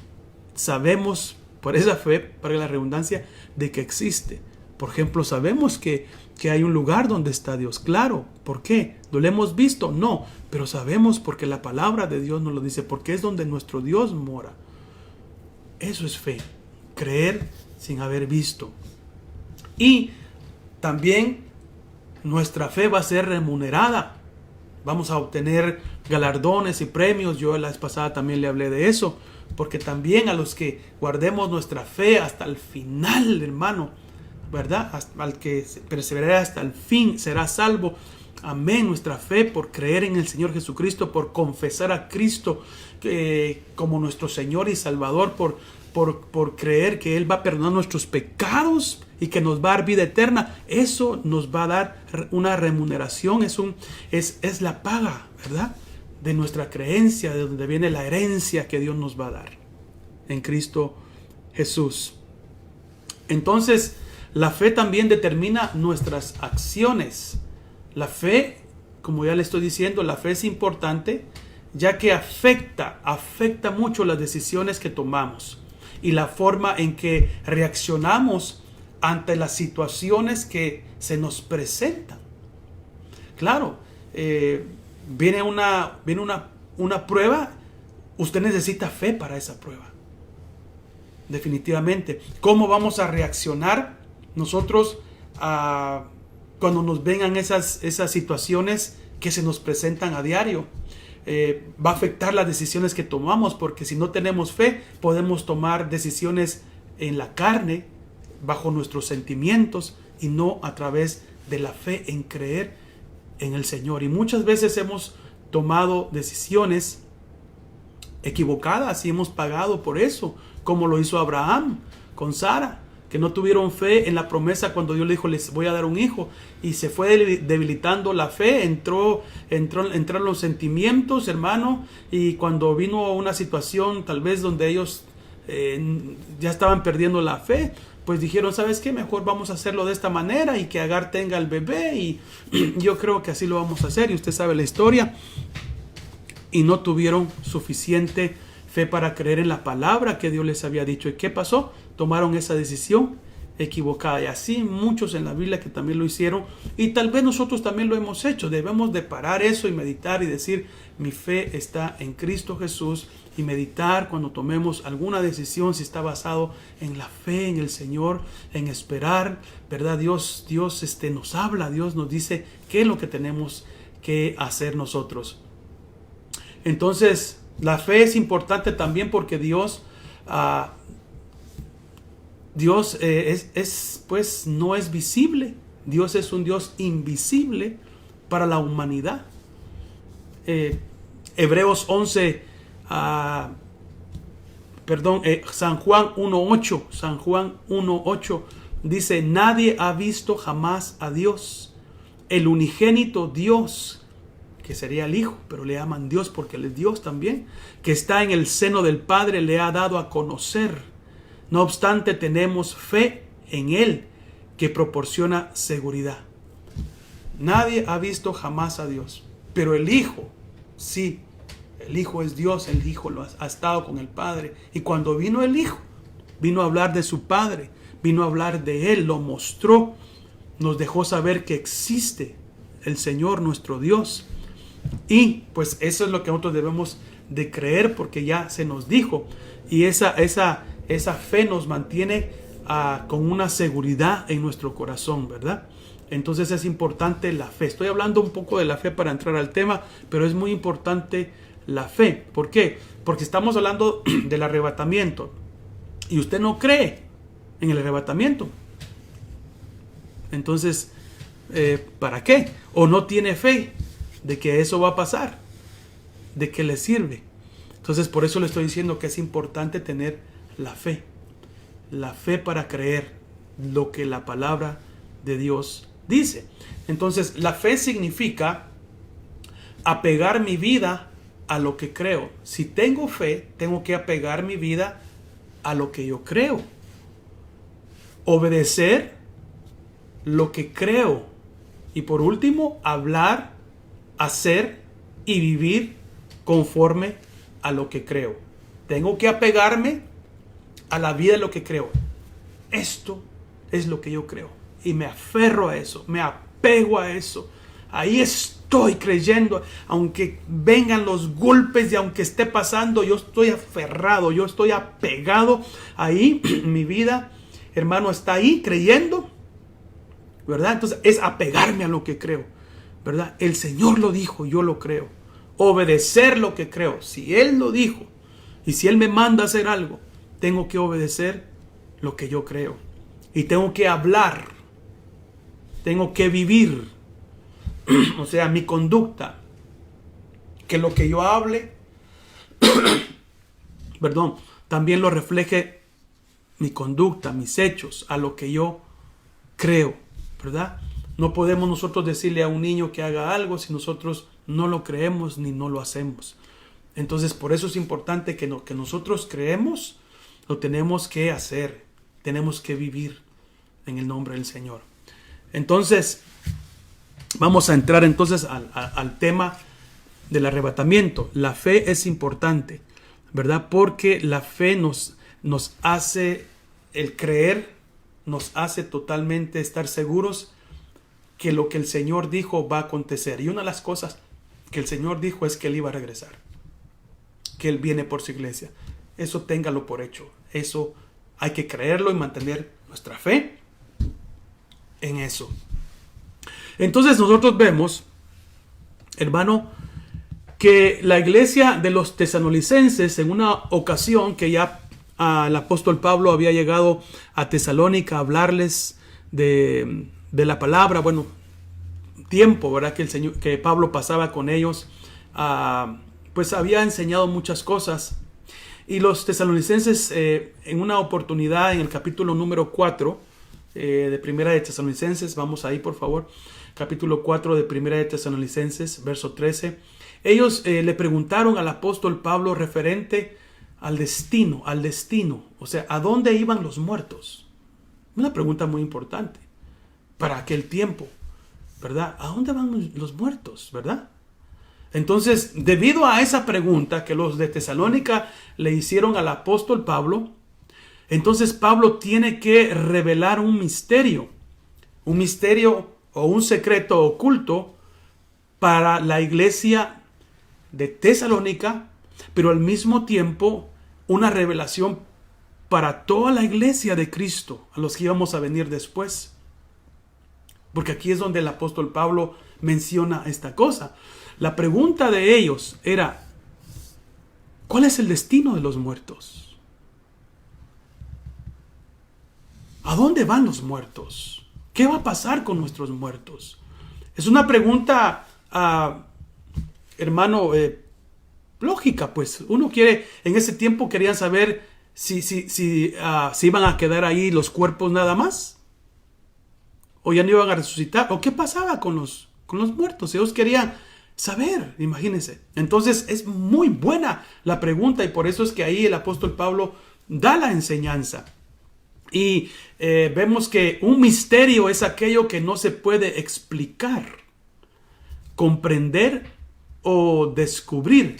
sabemos por esa fe, para la redundancia, de que existe. Por ejemplo, sabemos que hay un lugar donde está Dios. Claro. ¿Por qué? ¿No lo hemos visto? No. Pero sabemos porque la palabra de Dios nos lo dice, porque es donde nuestro Dios mora. Eso es fe. Creer sin haber visto. Y también nuestra fe va a ser remunerada. Vamos a obtener galardones y premios. Yo la vez pasada también le hablé de eso. Porque también a los que guardemos nuestra fe hasta el final, hermano, ¿verdad? Al que perseverará hasta el fin será salvo. Amén. Nuestra fe por creer en el Señor Jesucristo, por confesar a Cristo como nuestro Señor y Salvador, por creer que Él va a perdonar nuestros pecados y que nos va a dar vida eterna. Eso nos va a dar una remuneración, es la paga, ¿verdad?, de nuestra creencia, de donde viene la herencia que Dios nos va a dar en Cristo Jesús. Entonces, la fe también determina nuestras acciones. La fe, como ya le estoy diciendo, la fe es importante, ya que afecta mucho las decisiones que tomamos y la forma en que reaccionamos ante las situaciones que se nos presentan. Claro, viene una prueba, usted necesita fe para esa prueba. Definitivamente. ¿Cómo vamos a reaccionar nosotros cuando nos vengan esas situaciones que se nos presentan a diario? Va a afectar las decisiones que tomamos, porque si no tenemos fe, podemos tomar decisiones en la carne, bajo nuestros sentimientos, y no a través de la fe en creer en el Señor. Y muchas veces hemos tomado decisiones equivocadas y hemos pagado por eso, como lo hizo Abraham con Sara, que no tuvieron fe en la promesa cuando Dios le dijo, les voy a dar un hijo, y se fue debilitando la fe, entraron los sentimientos, hermano, y cuando vino una situación tal vez donde ellos ya estaban perdiendo la fe, pues dijeron, ¿sabes qué? Mejor vamos a hacerlo de esta manera y que Agar tenga el bebé, y yo creo que así lo vamos a hacer, y usted sabe la historia. Y no tuvieron suficiente fe para creer en la palabra que Dios les había dicho. ¿Y qué pasó? Tomaron esa decisión equivocada. Y así muchos en la Biblia que también lo hicieron, y tal vez nosotros también lo hemos hecho. Debemos de parar eso y meditar y decir, mi fe está en Cristo Jesús, y meditar cuando tomemos alguna decisión si está basado en la fe en el Señor, en esperar, ¿verdad? Dios nos habla, Dios nos dice qué es lo que tenemos que hacer nosotros. Entonces, la fe es importante también porque Dios pues no es visible. Dios es un Dios invisible para la humanidad. Hebreos 11, San Juan 1:8 dice, nadie ha visto jamás a Dios, el unigénito Dios, que sería el Hijo, pero le llaman Dios porque Él es Dios también, que está en el seno del Padre, le ha dado a conocer. No obstante, tenemos fe en Él, que proporciona seguridad. Nadie ha visto jamás a Dios, pero el Hijo, sí, el Hijo es Dios, el Hijo ha estado con el Padre. Y cuando vino el Hijo, vino a hablar de su Padre, vino a hablar de Él, lo mostró, nos dejó saber que existe el Señor, nuestro Dios. Y pues eso es lo que nosotros debemos de creer, porque ya se nos dijo, y esa fe nos mantiene con una seguridad en nuestro corazón, ¿verdad? Entonces es importante la fe. Estoy hablando un poco de la fe para entrar al tema, pero es muy importante la fe. ¿Por qué? Porque estamos hablando del arrebatamiento y usted no cree en el arrebatamiento. Entonces, ¿para qué? O no tiene fe. de que eso va a pasar, de que le sirve. Entonces por eso le estoy diciendo que es importante tener la fe para creer lo que la palabra de Dios dice. Entonces la fe significa apegar mi vida a lo que creo. Si tengo fe, tengo que apegar mi vida a lo que yo creo. Obedecer lo que creo. Y por último, hablar, hacer y vivir conforme a lo que creo. Tengo que apegarme a la vida de lo que creo. Esto es lo que yo creo. Y me aferro a eso, me apego a eso. Ahí estoy creyendo, aunque vengan los golpes y aunque esté pasando, yo estoy aferrado, yo estoy apegado ahí. Mi vida, hermano, está ahí creyendo, ¿verdad? Entonces es apegarme a lo que creo, ¿verdad? El Señor lo dijo, yo lo creo. Obedecer lo que creo. Si Él lo dijo y si Él me manda a hacer algo, tengo que obedecer lo que yo creo. Y tengo que hablar, tengo que vivir. O sea, mi conducta, que lo que yo hable, perdón, también lo refleje mi conducta, mis hechos, a lo que yo creo, ¿verdad? No podemos nosotros decirle a un niño que haga algo si nosotros no lo creemos ni no lo hacemos. Entonces, por eso es importante que lo que nosotros creemos, lo tenemos que hacer, tenemos que vivir en el nombre del Señor. Entonces, vamos a entrar entonces al tema del arrebatamiento. La fe es importante, ¿verdad? Porque la fe nos hace, el creer, nos hace totalmente estar seguros que lo que el Señor dijo va a acontecer. Y una de las cosas que el Señor dijo es que Él iba a regresar, que Él viene por su iglesia. Eso téngalo por hecho. Eso hay que creerlo y mantener nuestra fe en eso. Entonces nosotros vemos, hermano, que la iglesia de los tesalonicenses, en una ocasión que ya el apóstol Pablo había llegado a Tesalónica a hablarles de la palabra, bueno, tiempo, ¿verdad? Que Pablo pasaba con ellos, pues había enseñado muchas cosas. Y los tesalonicenses, en una oportunidad, en el capítulo número 4 de Primera de Tesalonicenses, vamos ahí por favor, capítulo 4 de Primera de Tesalonicenses, verso 13, ellos le preguntaron al apóstol Pablo referente al destino, o sea, ¿a dónde iban los muertos? Una pregunta muy importante para aquel tiempo, ¿verdad? ¿A dónde van los muertos, verdad? Entonces, debido a esa pregunta que los de Tesalónica le hicieron al apóstol Pablo, entonces Pablo tiene que revelar un misterio o un secreto oculto para la iglesia de Tesalónica, pero al mismo tiempo una revelación para toda la iglesia de Cristo, a los que íbamos a venir después. Porque aquí es donde el apóstol Pablo menciona esta cosa. La pregunta de ellos era, ¿cuál es el destino de los muertos? ¿A dónde van los muertos? ¿Qué va a pasar con nuestros muertos? Es una pregunta, hermano, lógica, pues. Uno quiere, en ese tiempo querían saber si iban a quedar ahí los cuerpos nada más, o ya no iban a resucitar, o qué pasaba con los muertos. Ellos querían saber, imagínense. Entonces es muy buena la pregunta y por eso es que ahí el apóstol Pablo da la enseñanza. Y vemos que un misterio es aquello que no se puede explicar, comprender o descubrir.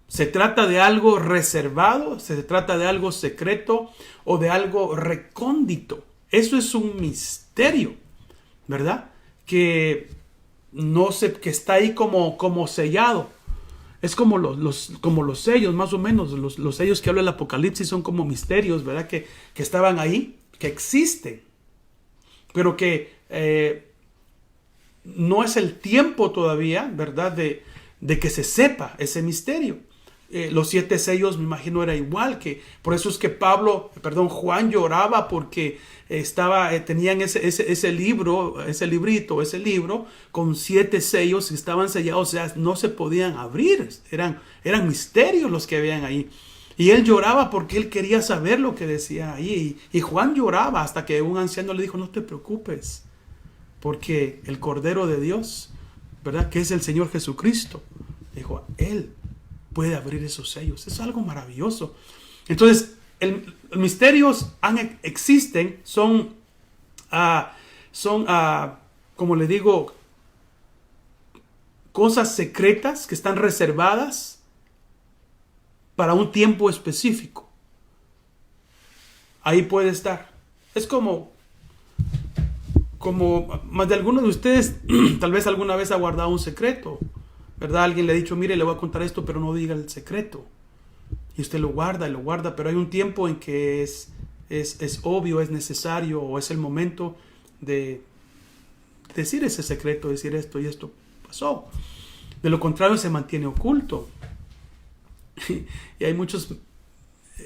Se trata de algo reservado, se trata de algo secreto o de algo recóndito. Eso es un misterio, ¿verdad? Que está ahí como sellado. Es como los sellos, más o menos. Los sellos que habla el Apocalipsis son como misterios, ¿verdad? Que estaban ahí, que existen. Pero que no es el tiempo todavía, ¿verdad? De que se sepa ese misterio. los 7 sellos, me imagino, era igual. Por eso es que Juan lloraba porque tenían ese libro con 7 sellos que estaban sellados, o sea, no se podían abrir. Eran misterios los que habían ahí. Y él lloraba porque él quería saber lo que decía ahí. Y Juan lloraba hasta que un anciano le dijo: no te preocupes, porque el Cordero de Dios, ¿verdad?, que es el Señor Jesucristo, dijo, Él puede abrir esos sellos. Es algo maravilloso. Entonces, los misterios existen, son, como le digo, cosas secretas que están reservadas para un tiempo específico. Ahí puede estar. Es como más de algunos de ustedes tal vez alguna vez ha guardado un secreto, ¿verdad? Alguien le ha dicho: mire, le voy a contar esto, pero no diga el secreto. Y usted lo guarda, pero hay un tiempo en que es obvio, es necesario, o es el momento de decir ese secreto, decir esto y esto pasó. De lo contrario, se mantiene oculto. Y hay muchos...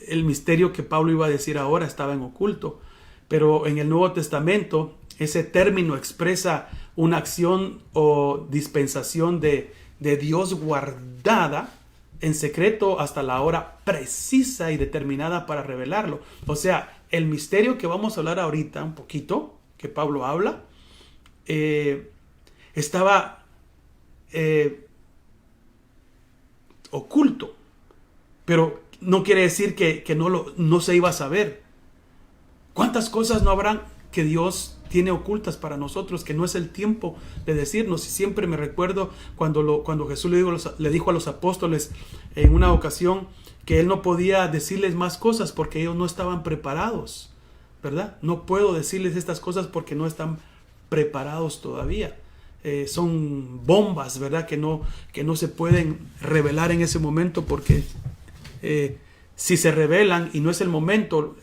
El misterio que Pablo iba a decir ahora estaba en oculto. Pero en el Nuevo Testamento, ese término expresa una acción o dispensación de Dios guardada en secreto hasta la hora precisa y determinada para revelarlo. O sea, el misterio que vamos a hablar ahorita un poquito, que Pablo habla, estaba oculto, pero no quiere decir que no se iba a saber. ¿Cuántas cosas no habrán que Dios tiene ocultas para nosotros, que no es el tiempo de decirnos? Y siempre me recuerdo cuando Jesús le dijo a los apóstoles en una ocasión que Él no podía decirles más cosas porque ellos no estaban preparados, ¿verdad? No puedo decirles estas cosas porque no están preparados todavía. Son bombas, ¿verdad? Que no se pueden revelar en ese momento, porque si se revelan y no es el momento,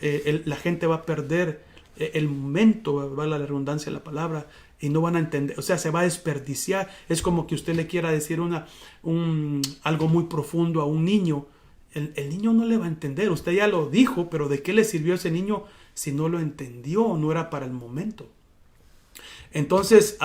la gente va a perder el momento, va la redundancia de la palabra, y no van a entender, o sea, se va a desperdiciar. Es como que usted le quiera decir algo muy profundo a un niño. El niño no le va a entender. Usted ya lo dijo, pero ¿de qué le sirvió a ese niño si no lo entendió? No era para el momento. Entonces,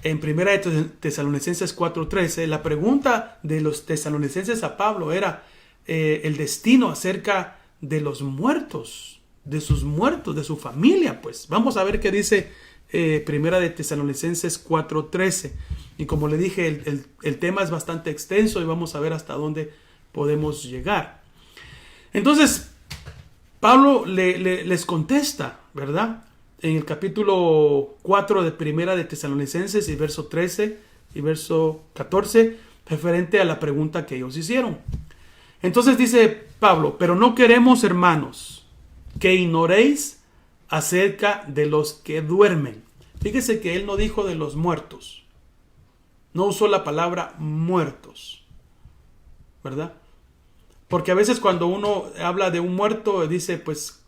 en 1 Tesalonicenses 4:13, la pregunta de los tesalonicenses a Pablo era el destino acerca de los muertos, de sus muertos, de su familia. Pues vamos a ver qué dice 1 Tesalonicenses 4:13. Y como le dije, el tema es bastante extenso y vamos a ver hasta dónde podemos llegar. Entonces, Pablo les contesta, ¿verdad? En el capítulo 4 de 1 de Tesalonicenses, y verso 13 y verso 14, referente a la pregunta que ellos hicieron. Entonces dice Pablo: pero no queremos, hermanos, que ignoréis acerca de los que duermen. Fíjese que él no dijo de los muertos. No usó la palabra muertos, ¿verdad? Porque a veces cuando uno habla de un muerto, dice, pues,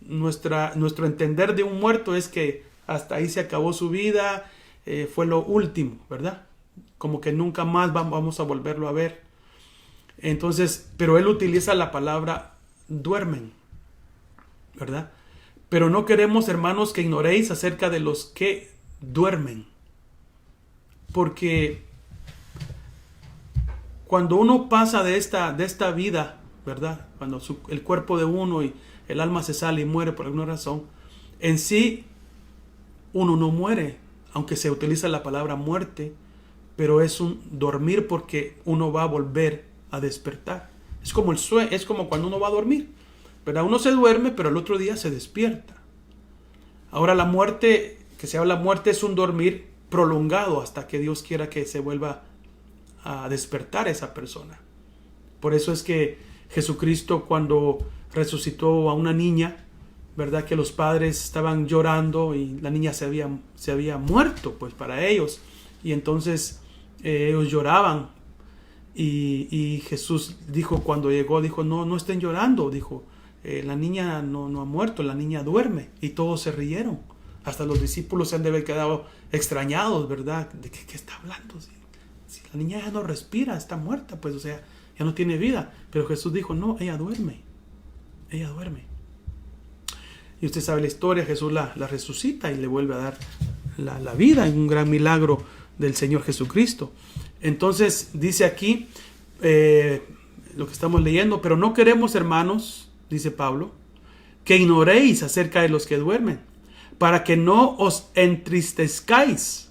nuestro entender de un muerto es que hasta ahí se acabó su vida, fue lo último, ¿verdad? Como que nunca más vamos a volverlo a ver. Entonces, pero él utiliza la palabra duermen, ¿verdad? Pero no queremos, hermanos, que ignoréis acerca de los que duermen. Porque cuando uno pasa de esta vida, ¿verdad? Cuando el cuerpo de uno y el alma se sale y muere por alguna razón, en sí uno no muere, aunque se utiliza la palabra muerte, pero es un dormir, porque uno va a volver a despertar. Es como el sueño, es como cuando uno va a dormir, ¿verdad? Uno se duerme, pero el otro día se despierta. Ahora la muerte, que se habla muerte, es un dormir prolongado hasta que Dios quiera que se vuelva a despertar esa persona. Por eso es que Jesucristo, cuando resucitó a una niña, ¿verdad? Que los padres estaban llorando y la niña se había muerto, pues, para ellos. Y entonces ellos lloraban. Y Jesús dijo, cuando llegó, dijo, no estén llorando. Dijo, la niña no ha muerto, la niña duerme. Y todos se rieron. Hasta los discípulos se han de haber quedado extrañados, ¿verdad? ¿De qué está hablando? si la niña ya no respira, está muerta, pues, o sea, ya no tiene vida. Pero Jesús dijo, no, ella duerme. Ella duerme. Y usted sabe la historia, Jesús la resucita y le vuelve a dar la vida en un gran milagro del Señor Jesucristo. Entonces dice aquí lo que estamos leyendo, pero no queremos, hermanos, dice Pablo, que ignoréis acerca de los que duermen, para que no os entristezcáis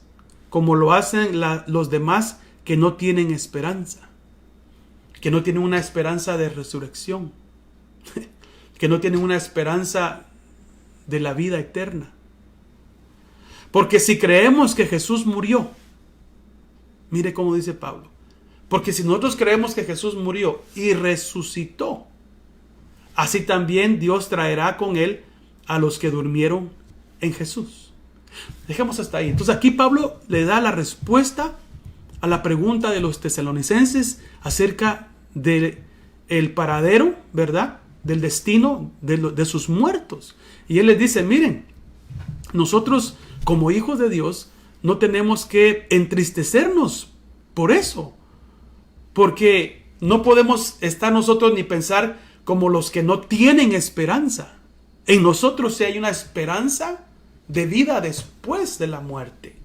como lo hacen los demás que no tienen esperanza, que no tienen una esperanza de resurrección, que no tienen una esperanza de la vida eterna. Porque si creemos que Jesús murió, mire cómo dice Pablo, porque si nosotros creemos que Jesús murió y resucitó, así también Dios traerá con él a los que durmieron en Jesús. Dejemos hasta ahí. Entonces aquí Pablo le da la respuesta a la pregunta de los tesalonicenses acerca del paradero, ¿verdad? Del destino de sus muertos. Y él les dice, miren, nosotros como hijos de Dios no tenemos que entristecernos por eso, porque no podemos estar nosotros ni pensar como los que no tienen esperanza. En nosotros sí hay una esperanza de vida después de la muerte.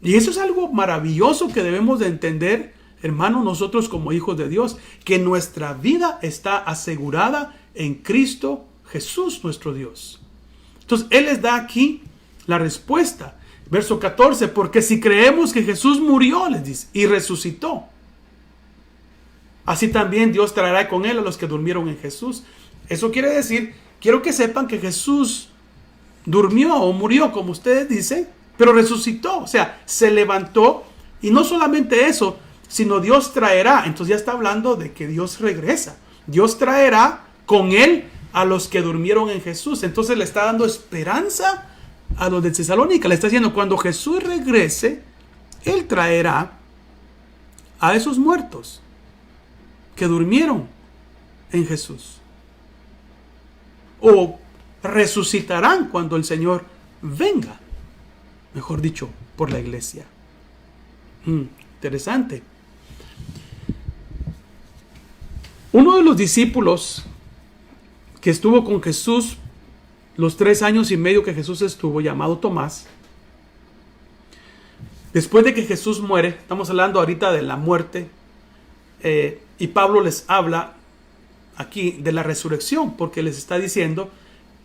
Y eso es algo maravilloso que debemos de entender, hermanos, nosotros como hijos de Dios, que nuestra vida está asegurada en Cristo Jesús, nuestro Dios. Entonces, Él les da aquí la respuesta. Verso 14, porque si creemos que Jesús murió, les dice, y resucitó, así también Dios traerá con Él a los que durmieron en Jesús. Eso quiere decir, quiero que sepan que Jesús durmió o murió, como ustedes dicen, pero resucitó, o sea, se levantó. Y no solamente eso, sino Dios traerá. Entonces ya está hablando de que Dios regresa. Dios traerá con Él a los que durmieron en Jesús. Entonces le está dando esperanza a los de Tesalónica. Le está diciendo, cuando Jesús regrese, Él traerá a esos muertos que durmieron en Jesús. O resucitarán cuando el Señor venga. Mejor dicho, por la iglesia. Interesante. Uno de los discípulos que estuvo con Jesús los 3 años y medio que Jesús estuvo, llamado Tomás, después de que Jesús muere, estamos hablando ahorita de la muerte, y Pablo les habla aquí de la resurrección, porque les está diciendo,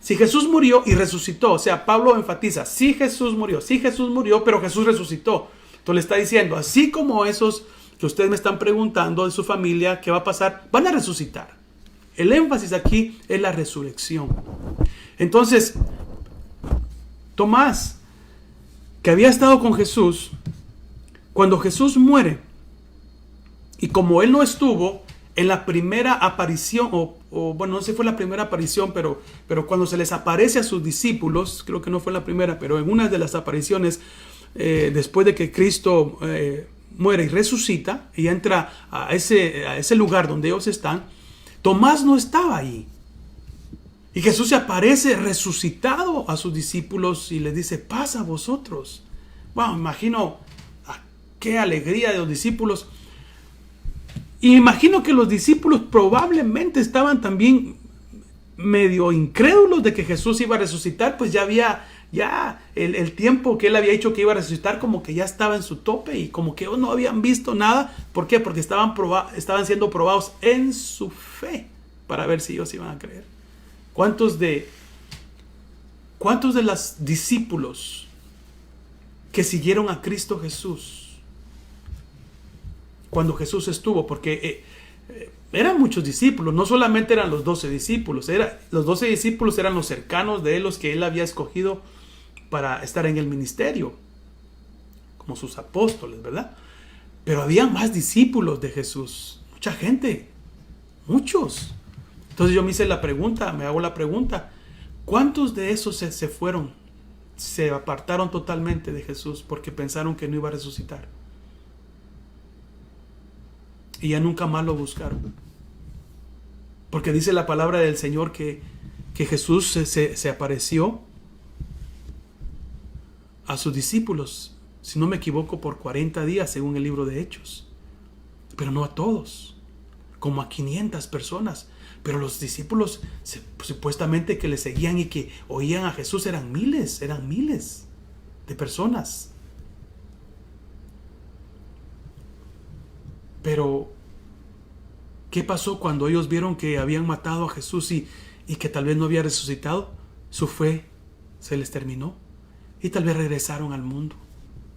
si Jesús murió y resucitó, o sea, Pablo enfatiza, sí Jesús murió, pero Jesús resucitó. Entonces le está diciendo, así como esos que ustedes me están preguntando de su familia, ¿qué va a pasar? Van a resucitar. El énfasis aquí es la resurrección. Entonces, Tomás, que había estado con Jesús, cuando Jesús muere, y como él no estuvo en la primera aparición, bueno, no sé si fue la primera aparición, pero cuando se les aparece a sus discípulos, creo que no fue la primera, pero en una de las apariciones, después de que Cristo muere y resucita, y entra a ese lugar donde ellos están, Tomás no estaba ahí. Y Jesús se aparece resucitado a sus discípulos y les dice, paz a vosotros. Bueno, imagino qué alegría de los discípulos. Y imagino que los discípulos probablemente estaban también medio incrédulos de que Jesús iba a resucitar, pues ya había el tiempo que él había dicho que iba a resucitar, como que ya estaba en su tope y como que no habían visto nada. ¿Por qué? Porque estaban siendo probados en su fe para ver si ellos iban a creer. ¿Cuántos de los discípulos que siguieron a Cristo Jesús cuando Jesús estuvo? Porque eran muchos discípulos, no solamente eran los 12 discípulos, los 12 discípulos eran los cercanos de él, los que él había escogido para estar en el ministerio, como sus apóstoles, ¿verdad? Pero había más discípulos de Jesús, mucha gente, muchos. Entonces yo me hago la pregunta, ¿cuántos de esos se fueron, se apartaron totalmente de Jesús porque pensaron que no iba a resucitar? Y ya nunca más lo buscaron. Porque dice la palabra del Señor que Jesús se apareció a sus discípulos si no me equivoco, por 40 días, según el libro de Hechos. Pero no a todos, como a 500 personas. Pero los discípulos, supuestamente que le seguían y que oían a Jesús, eran miles de personas. Pero, ¿qué pasó cuando ellos vieron que habían matado a Jesús y que tal vez no había resucitado? Su fe se les terminó y tal vez regresaron al mundo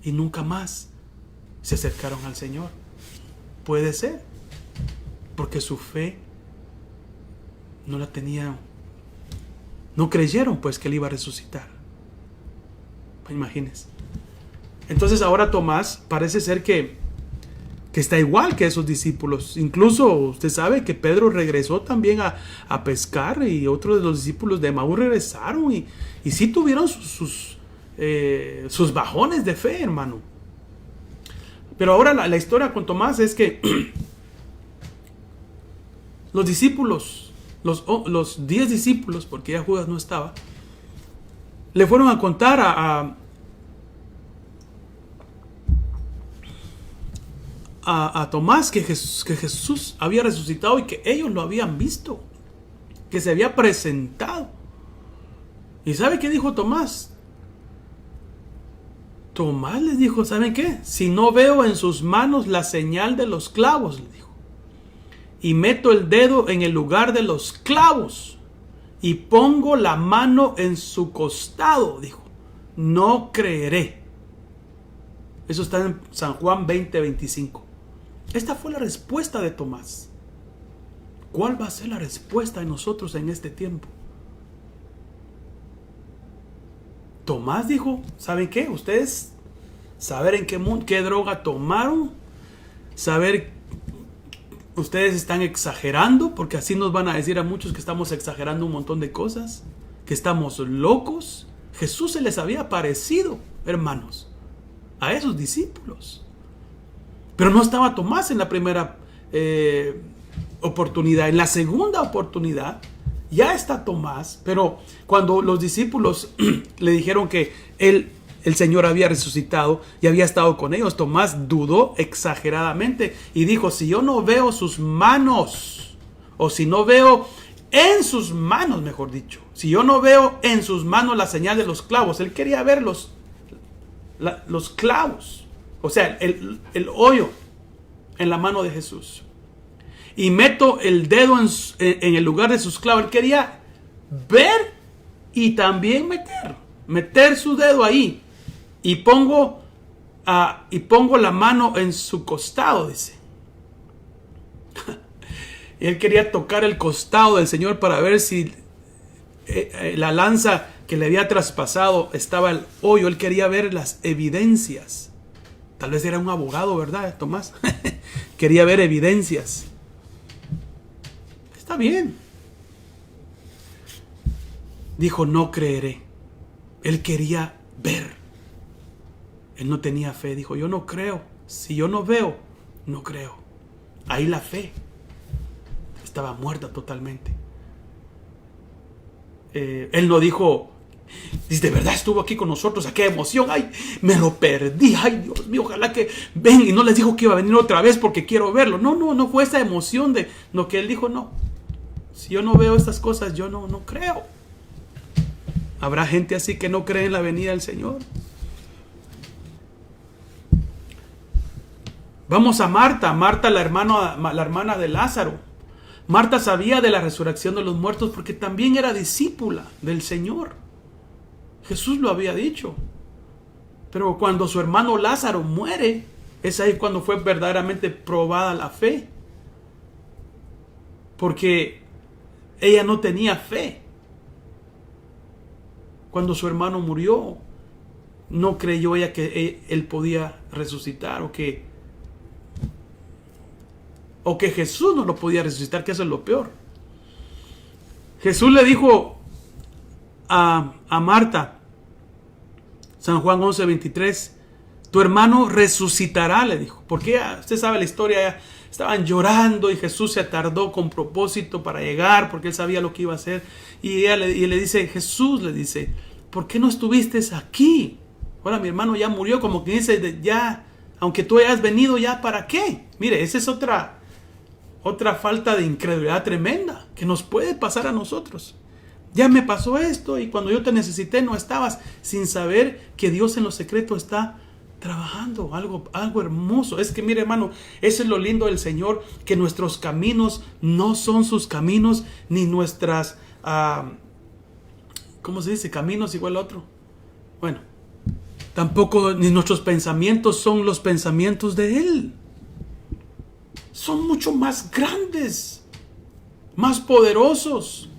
y nunca más se acercaron al Señor. Puede ser, porque su fe no la tenían, no creyeron pues que él iba a resucitar. Imagínense. Entonces ahora Tomás parece ser que está igual que esos discípulos. Incluso usted sabe que Pedro regresó también a pescar, y otros de los discípulos de Emaús regresaron y sí tuvieron sus bajones de fe, hermano. Pero ahora la historia con Tomás es que los discípulos, los 10 discípulos, porque ya Judas no estaba, le fueron a contar a Tomás que Jesús había resucitado y que ellos lo habían visto, que se había presentado. ¿Y sabe qué dijo Tomás? Tomás les dijo, ¿saben qué? Si no veo en sus manos la señal de los clavos, le dijo, y meto el dedo en el lugar de los clavos y pongo la mano en su costado, dijo, no creeré. Eso está en San Juan 20:25. Esta fue la respuesta de Tomás. ¿Cuál va a ser la respuesta de nosotros en este tiempo? Tomás dijo, ¿saben qué? Ustedes saber en qué droga tomaron, saber, ustedes están exagerando, porque así nos van a decir a muchos que estamos exagerando un montón de cosas, que estamos locos. Jesús se les había aparecido, hermanos, a esos discípulos. Pero no estaba Tomás en la primera oportunidad. En la segunda oportunidad ya está Tomás, pero cuando los discípulos le dijeron que el Señor había resucitado y había estado con ellos, Tomás dudó exageradamente y dijo, si yo no veo sus manos, o si no veo en sus manos, mejor dicho, si yo no veo en sus manos la señal de los clavos, él quería ver los clavos, o sea, el hoyo en la mano de Jesús, y meto el dedo en el lugar de sus clavos. Él quería ver y también meter su dedo ahí, y pongo la mano en su costado, dice. Él quería tocar el costado del Señor para ver si la lanza que le había traspasado estaba el hoyo. Él quería ver las evidencias. Tal vez era un abogado, ¿verdad, Tomás? Quería ver evidencias. Está bien. Dijo, no creeré. Él quería ver. Él no tenía fe. Dijo, yo no creo. Si yo no veo, no creo. Ahí la fe estaba muerta totalmente. Él no dijo, de verdad estuvo aquí con nosotros, qué emoción, ay, me lo perdí, ay, Dios mío, ojalá que ven, y no les dijo que iba a venir otra vez porque quiero verlo. No fue esa emoción de lo que él dijo. No, si yo no veo estas cosas, yo no creo. Habrá gente así que no cree en la venida del Señor. Vamos a Marta, la hermana de Lázaro. Marta sabía de la resurrección de los muertos porque también era discípula del Señor. Jesús lo había dicho. Pero cuando su hermano Lázaro muere, es ahí cuando fue verdaderamente probada la fe. Porque ella no tenía fe. Cuando su hermano murió, no creyó ella que él podía resucitar, o que Jesús no lo podía resucitar, que eso es lo peor. Jesús le dijo a Marta, San Juan 11:23, tu hermano resucitará, le dijo. Porque usted sabe la historia, estaban llorando y Jesús se tardó con propósito para llegar, porque él sabía lo que iba a hacer. Y Jesús le dice, ¿por qué no estuviste aquí Ahora mi hermano ya murió, como que dice, ya, aunque tú hayas venido, ya, ¿para qué? Mire, esa es otra falta de incredulidad tremenda que nos puede pasar a nosotros. Ya me pasó esto y cuando yo te necesité no estabas, sin saber que Dios en lo secreto está trabajando algo hermoso. Es que mire, hermano, eso es lo lindo del Señor, que nuestros caminos no son sus caminos, ni nuestras ¿cómo se dice? Caminos igual a otro. Bueno, tampoco ni nuestros pensamientos son los pensamientos de Él. Son mucho más grandes, más poderosos.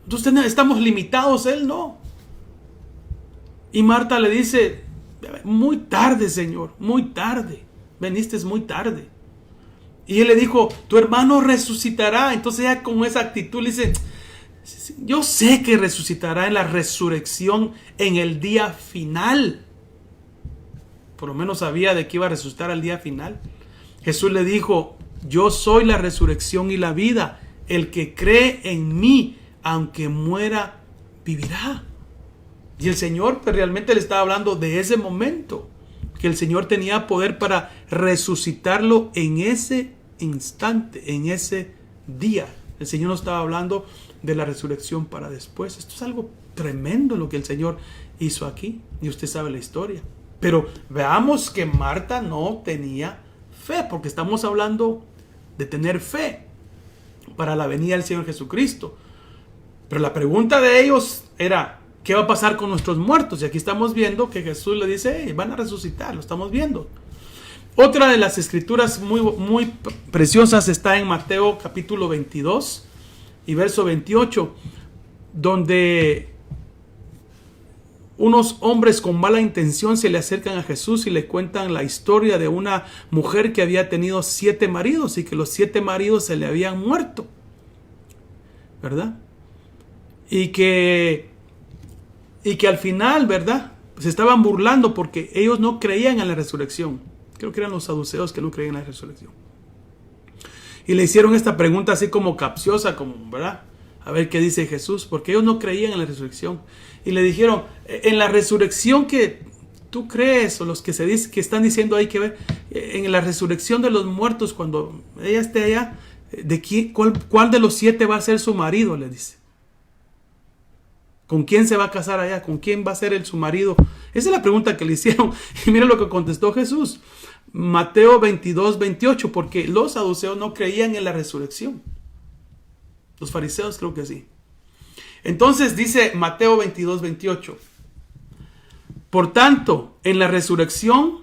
Entonces estamos limitados, Él no. Y Marta le dice, muy tarde, Señor, muy tarde. Veniste muy tarde. Y Él le dijo, tu hermano resucitará. Entonces ella con esa actitud le dice, yo sé que resucitará en la resurrección en el día final. Por lo menos sabía de que iba a resucitar al día final. Jesús le dijo, yo soy la resurrección y la vida. El que cree en mí, aunque muera, vivirá. Y el Señor pues, realmente le estaba hablando de ese momento, que el Señor tenía poder para resucitarlo en ese instante, en ese día. El Señor no estaba hablando de la resurrección para después. Esto es algo tremendo lo que el Señor hizo aquí. Y usted sabe la historia. Pero veamos que Marta no tenía fe, porque estamos hablando de tener fe para la venida del Señor Jesucristo. Pero la pregunta de ellos era, ¿qué va a pasar con nuestros muertos? Y aquí estamos viendo que Jesús le dice, hey, van a resucitar, lo estamos viendo. Otra de las escrituras muy preciosas está en Mateo capítulo 22 y verso 28, donde unos hombres con mala intención se le acercan a Jesús y le cuentan la historia de una mujer que había tenido 7 maridos y que los 7 maridos se le habían muerto, ¿verdad? Y que al final, ¿verdad? Se estaban burlando porque ellos no creían en la resurrección. Creo que eran los saduceos que no creían en la resurrección. Y le hicieron esta pregunta así como capciosa, como, ¿verdad? A ver qué dice Jesús, porque ellos no creían en la resurrección. Y le dijeron, en la resurrección que tú crees, o los que que están diciendo ahí que ver, en la resurrección de los muertos, cuando ella esté allá, ¿cuál de los 7 va a ser su marido? Le dice. ¿Con quién se va a casar allá? ¿Con quién va a ser su marido? Esa es la pregunta que le hicieron. Y mira lo que contestó Jesús. Mateo 22, 28. Porque los saduceos no creían en la resurrección. Los fariseos creo que sí. Entonces dice Mateo 22, 28. Por tanto, en la resurrección,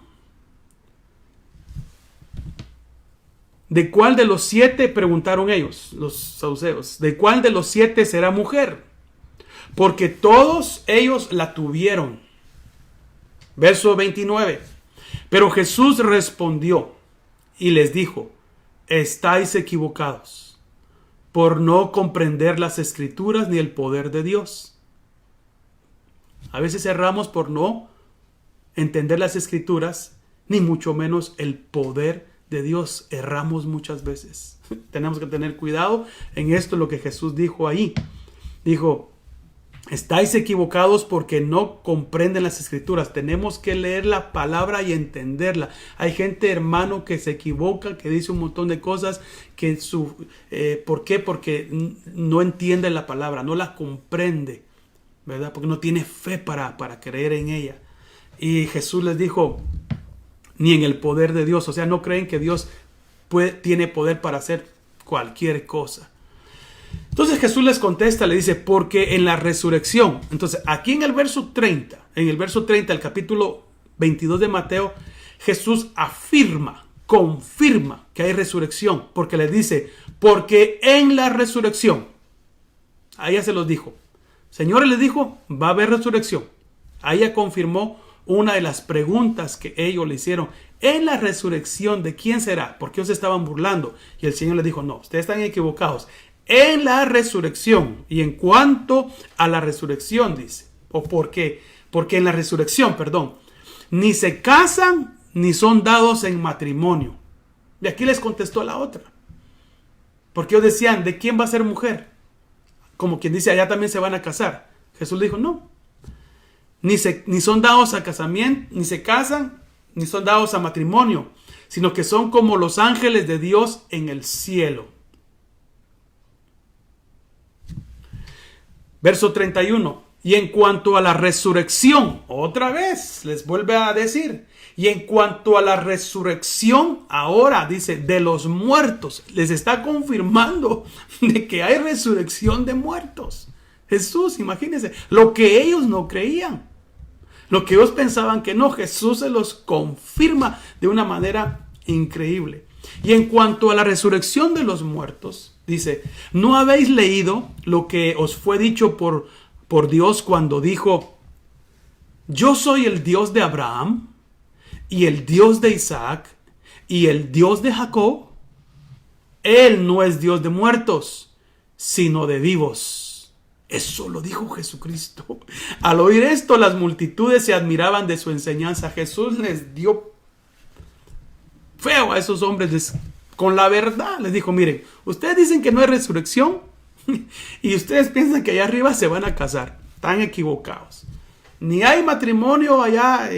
¿de cuál de los 7? Preguntaron ellos, los saduceos. ¿De cuál de los 7 será mujer? Porque todos ellos la tuvieron. Verso 29. Pero Jesús respondió y les dijo, estáis equivocados por no comprender las Escrituras ni el poder de Dios. A veces erramos por no entender las Escrituras, ni mucho menos el poder de Dios. Erramos muchas veces. Tenemos que tener cuidado en esto, lo que Jesús dijo ahí. Dijo, estáis equivocados porque no comprenden las Escrituras. Tenemos que leer la palabra y entenderla. Hay gente, hermano, que se equivoca, que dice un montón de cosas que ¿por qué? Porque no entiende la palabra, no la comprende, ¿verdad? Porque no tiene fe para creer en ella. Y Jesús les dijo, ni en el poder de Dios. O sea, no creen que Dios tiene poder para hacer cualquier cosa. Entonces Jesús les contesta, le dice, porque en la resurrección. Entonces aquí en el verso 30 del capítulo 22 de Mateo, Jesús confirma que hay resurrección, porque les dice, porque en la resurrección, ahí ya se los dijo, Señor les dijo, va a haber resurrección. Ahí ya confirmó una de las preguntas que ellos le hicieron. En la resurrección, ¿de quién será? Porque ellos estaban burlando. Y el Señor les dijo, no, ustedes están equivocados. En la resurrección. Y en cuanto a la resurrección, dice, o porque en la resurrección, ni se casan ni son dados en matrimonio. Y aquí les contestó la otra. Porque ellos decían, ¿de quién va a ser mujer? Como quien dice, allá también se van a casar. Jesús le dijo, no. ni son dados a casamiento, ni se casan, ni son dados a matrimonio, sino que son como los ángeles de Dios en el cielo. Verso 31. Y en cuanto a la resurrección, otra vez les vuelve a decir, y en cuanto a la resurrección, ahora dice, de los muertos, les está confirmando de que hay resurrección de muertos. Jesús, imagínense, lo que ellos no creían, lo que ellos pensaban que no, Jesús se los confirma de una manera increíble. Y en cuanto a la resurrección de los muertos, dice, ¿no habéis leído lo que os fue dicho por Dios cuando dijo, yo soy el Dios de Abraham y el Dios de Isaac y el Dios de Jacob? Él no es Dios de muertos, sino de vivos. Eso lo dijo Jesucristo. Al oír esto, las multitudes se admiraban de su enseñanza. Jesús les dio feo a esos hombres con la verdad. Les dijo, miren, ustedes dicen que no hay resurrección y ustedes piensan que allá arriba se van a casar. Están equivocados. Ni hay matrimonio allá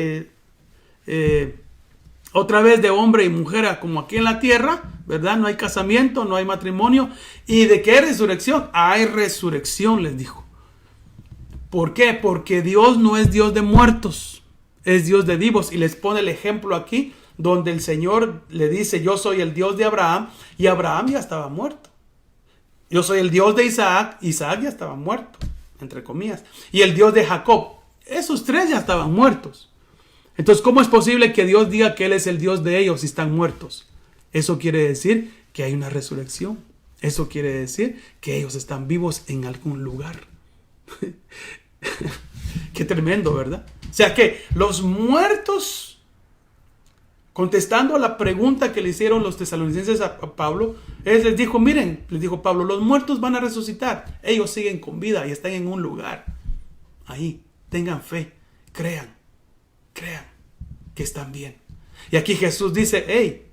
otra vez de hombre y mujer como aquí en la tierra, ¿verdad? No hay casamiento, no hay matrimonio. ¿Y de qué resurrección? Hay resurrección, les dijo. ¿Por qué? Porque Dios no es Dios de muertos, es Dios de vivos. Y les pone el ejemplo aquí, donde el Señor le dice, yo soy el Dios de Abraham, y Abraham ya estaba muerto. Yo soy el Dios de Isaac, Isaac ya estaba muerto, entre comillas. Y el Dios de Jacob, esos tres ya estaban muertos. Entonces, ¿cómo es posible que Dios diga que Él es el Dios de ellos si están muertos? Eso quiere decir que hay una resurrección. Eso quiere decir que ellos están vivos en algún lugar. Qué tremendo, ¿verdad? O sea que los muertos, contestando a la pregunta que le hicieron los tesalonicenses a Pablo, él les dijo, miren, les dijo Pablo, los muertos van a resucitar. Ellos siguen con vida y están en un lugar. Ahí, tengan fe, crean que están bien. Y aquí Jesús dice, hey,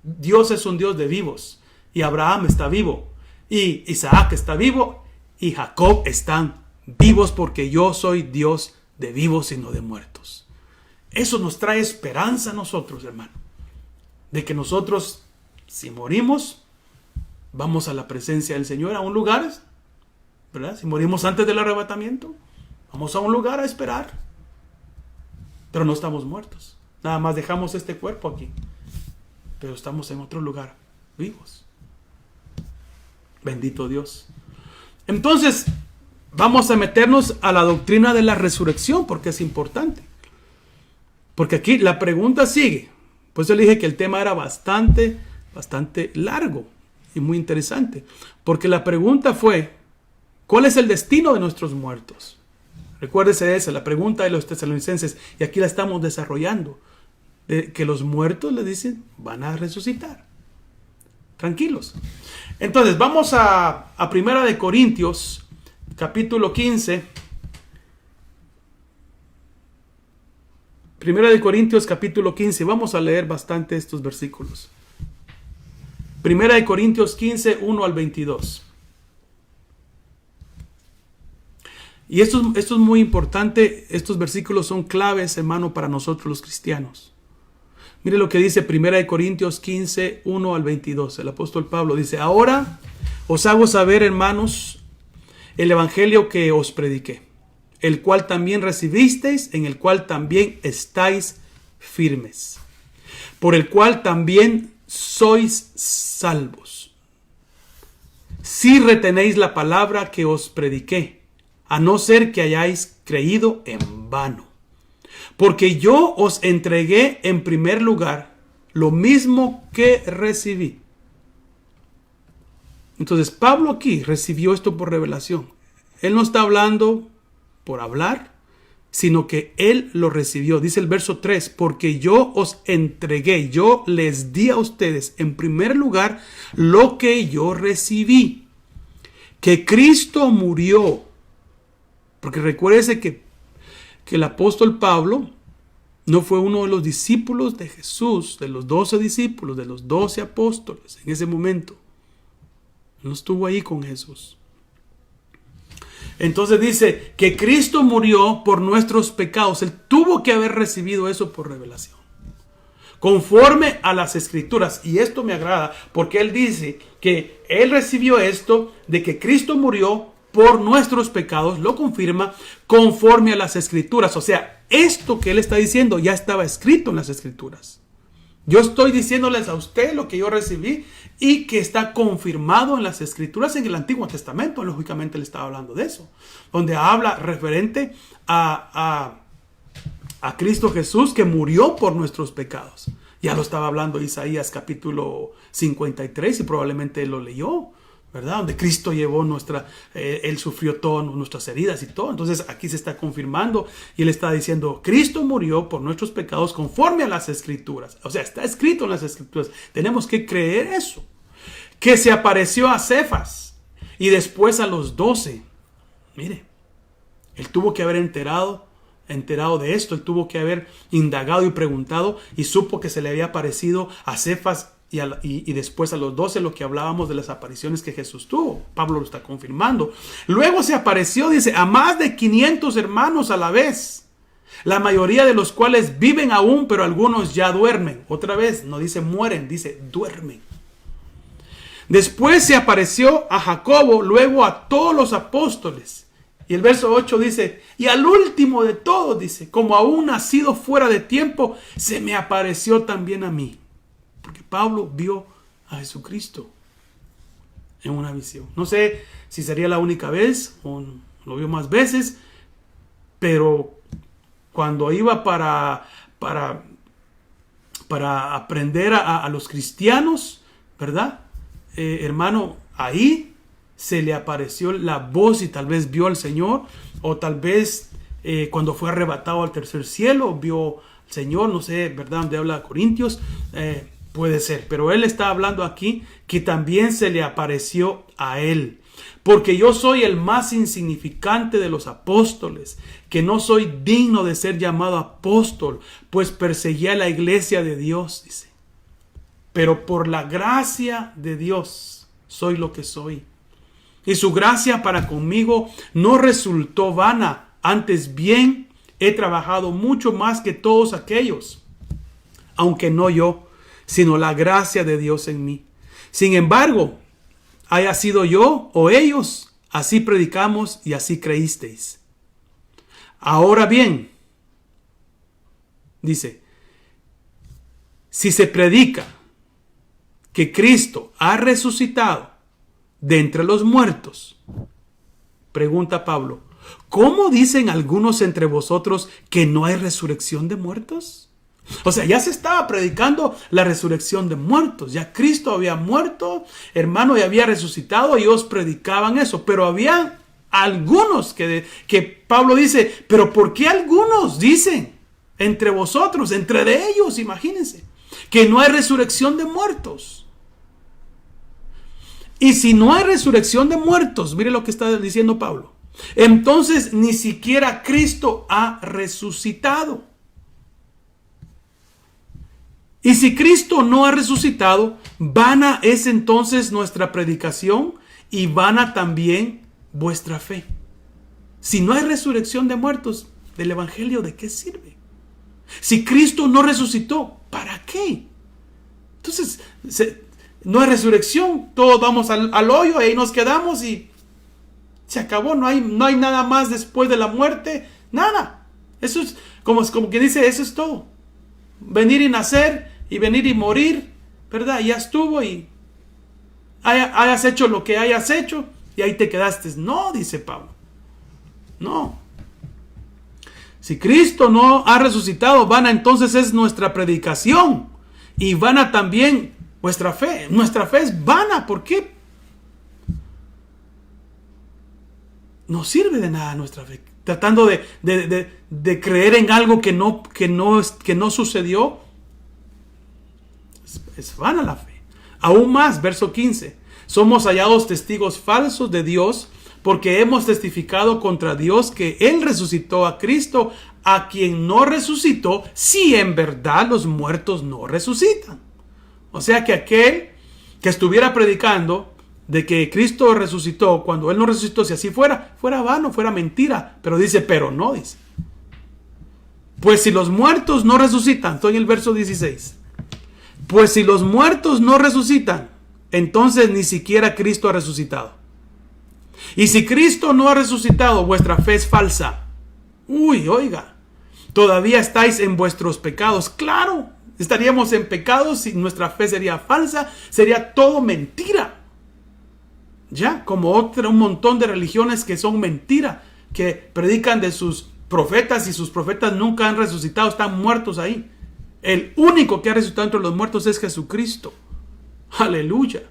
Dios es un Dios de vivos. Y Abraham está vivo. Y Isaac está vivo. Y Jacob están vivos porque yo soy Dios de vivos y no de muertos. Eso nos trae esperanza a nosotros, hermano. De que nosotros, si morimos, vamos a la presencia del Señor, a un lugar, ¿verdad? Si morimos antes del arrebatamiento, vamos a un lugar a esperar. Pero no estamos muertos. Nada más dejamos este cuerpo aquí. Pero estamos en otro lugar, vivos. Bendito Dios. Entonces, vamos a meternos a la doctrina de la resurrección, porque es importante. Porque aquí la pregunta sigue. Pues yo le dije que el tema era bastante largo y muy interesante. Porque la pregunta fue, ¿cuál es el destino de nuestros muertos? Recuérdese de esa, la pregunta de los tesalonicenses. Y aquí la estamos desarrollando. De que los muertos, le dicen, van a resucitar. Tranquilos. Entonces, vamos a 1 Corintios, capítulo 15. 1 Corintios, capítulo 15. Vamos a leer bastante estos versículos. 1 Corintios 15, 1 al 22. Y esto es muy importante. Estos versículos son claves, hermano, para nosotros los cristianos. Mire lo que dice 1 Corintios 15, 1 al 22. El apóstol Pablo dice, ahora os hago saber, hermanos, el evangelio que os prediqué, el cual también recibisteis, en el cual también estáis firmes, por el cual también sois salvos, si retenéis la palabra que os prediqué, a no ser que hayáis creído en vano. Porque yo os entregué en primer lugar lo mismo que recibí. Entonces Pablo aquí recibió esto por revelación. Él no está hablando por hablar, sino que él lo recibió. Dice el verso 3, porque yo os entregué, yo les di a ustedes en primer lugar lo que yo recibí. Que Cristo murió. Porque recuérdese que el apóstol Pablo no fue uno de los discípulos de Jesús, de los 12 discípulos, de los 12 apóstoles en ese momento. No estuvo ahí con Jesús. Entonces dice que Cristo murió por nuestros pecados. Él tuvo que haber recibido eso por revelación, conforme a las Escrituras. Y esto me agrada porque él dice que él recibió esto de que Cristo murió por nuestros pecados, lo confirma conforme a las Escrituras. O sea, esto que él está diciendo ya estaba escrito en las Escrituras. Yo estoy diciéndoles a usted lo que yo recibí y que está confirmado en las Escrituras en el Antiguo Testamento. Lógicamente le estaba hablando de eso, donde habla referente a Cristo Jesús que murió por nuestros pecados. Ya lo estaba hablando Isaías capítulo 53 y probablemente lo leyó, ¿verdad? Donde Cristo llevó Él sufrió todas nuestras heridas y todo. Entonces aquí se está confirmando y él está diciendo, Cristo murió por nuestros pecados conforme a las Escrituras. O sea, está escrito en las Escrituras. Tenemos que creer eso. Que se apareció a Cefas y después a los 12. Mire, él tuvo que haber enterado de esto. Él tuvo que haber indagado y preguntado y supo que se le había aparecido a Cefas y después a los 12, lo que hablábamos de las apariciones que Jesús tuvo. Pablo lo está confirmando. Luego se apareció, dice, a más de 500 hermanos a la vez, la mayoría de los cuales viven aún, pero algunos ya duermen. Otra vez, no dice mueren, dice duermen. Después se apareció a Jacobo, luego a todos los apóstoles. Y el verso 8 dice, y al último de todos, dice, como aún nacido fuera de tiempo, se me apareció también a mí. Porque Pablo vio a Jesucristo en una visión. No sé si sería la única vez o lo vio más veces, pero cuando iba para aprender a los cristianos, ¿verdad? Hermano, ahí se le apareció la voz y tal vez vio al Señor, o tal vez cuando fue arrebatado al tercer cielo, vio al Señor, no sé, ¿verdad? Donde habla Corintios, puede ser, pero él está hablando aquí que también se le apareció a él. Porque yo soy el más insignificante de los apóstoles, que no soy digno de ser llamado apóstol, pues perseguí a la iglesia de Dios, dice. Pero por la gracia de Dios soy lo que soy. Y su gracia para conmigo no resultó vana, antes bien he trabajado mucho más que todos aquellos, aunque no yo, sino la gracia de Dios en mí. Sin embargo, haya sido yo o ellos, así predicamos y así creísteis. Ahora bien, dice, si se predica que Cristo ha resucitado de entre los muertos, pregunta Pablo, ¿cómo dicen algunos entre vosotros que no hay resurrección de muertos? O sea, ya se estaba predicando la resurrección de muertos. Ya Cristo había muerto, hermano, y había resucitado, y ellos predicaban eso. Pero había algunos que Pablo dice, pero ¿por qué algunos dicen entre vosotros, entre de ellos, imagínense, que no hay resurrección de muertos? Y si no hay resurrección de muertos, mire lo que está diciendo Pablo, entonces ni siquiera Cristo ha resucitado. Y si Cristo no ha resucitado, vana es entonces nuestra predicación y vana también vuestra fe. Si no hay resurrección de muertos, del evangelio, ¿de qué sirve? Si Cristo no resucitó, ¿para qué? Entonces, no hay resurrección, todos vamos al hoyo y ahí nos quedamos y se acabó, no hay nada más después de la muerte, nada. Eso es como que dice, eso es todo. Venir y nacer y venir y morir, ¿verdad? Ya estuvo y hayas hecho lo que hayas hecho y ahí te quedaste. No, dice Pablo. No. Si Cristo no ha resucitado, vana entonces es nuestra predicación y vana también vuestra fe. Nuestra fe es vana. ¿Por qué? No sirve de nada nuestra fe. Tratando de creer en algo que no sucedió. Es vana la fe. Aún más, verso 15. Somos hallados testigos falsos de Dios porque hemos testificado contra Dios que Él resucitó a Cristo, a quien no resucitó, si en verdad los muertos no resucitan. O sea que aquel que estuviera predicando de que Cristo resucitó, cuando Él no resucitó, si así fuera, fuera vano, fuera mentira. Pero dice, pero no, dice. Pues si los muertos no resucitan, estoy en el verso 16. Pues si los muertos no resucitan, entonces ni siquiera Cristo ha resucitado. Y si Cristo no ha resucitado, vuestra fe es falsa. Uy, oiga, todavía estáis en vuestros pecados. Claro, estaríamos en pecados si nuestra fe sería falsa, sería todo mentira. Ya, como un montón de religiones que son mentira, que predican de sus profetas y sus profetas nunca han resucitado, están muertos ahí. El único que ha resucitado entre los muertos es Jesucristo. Aleluya.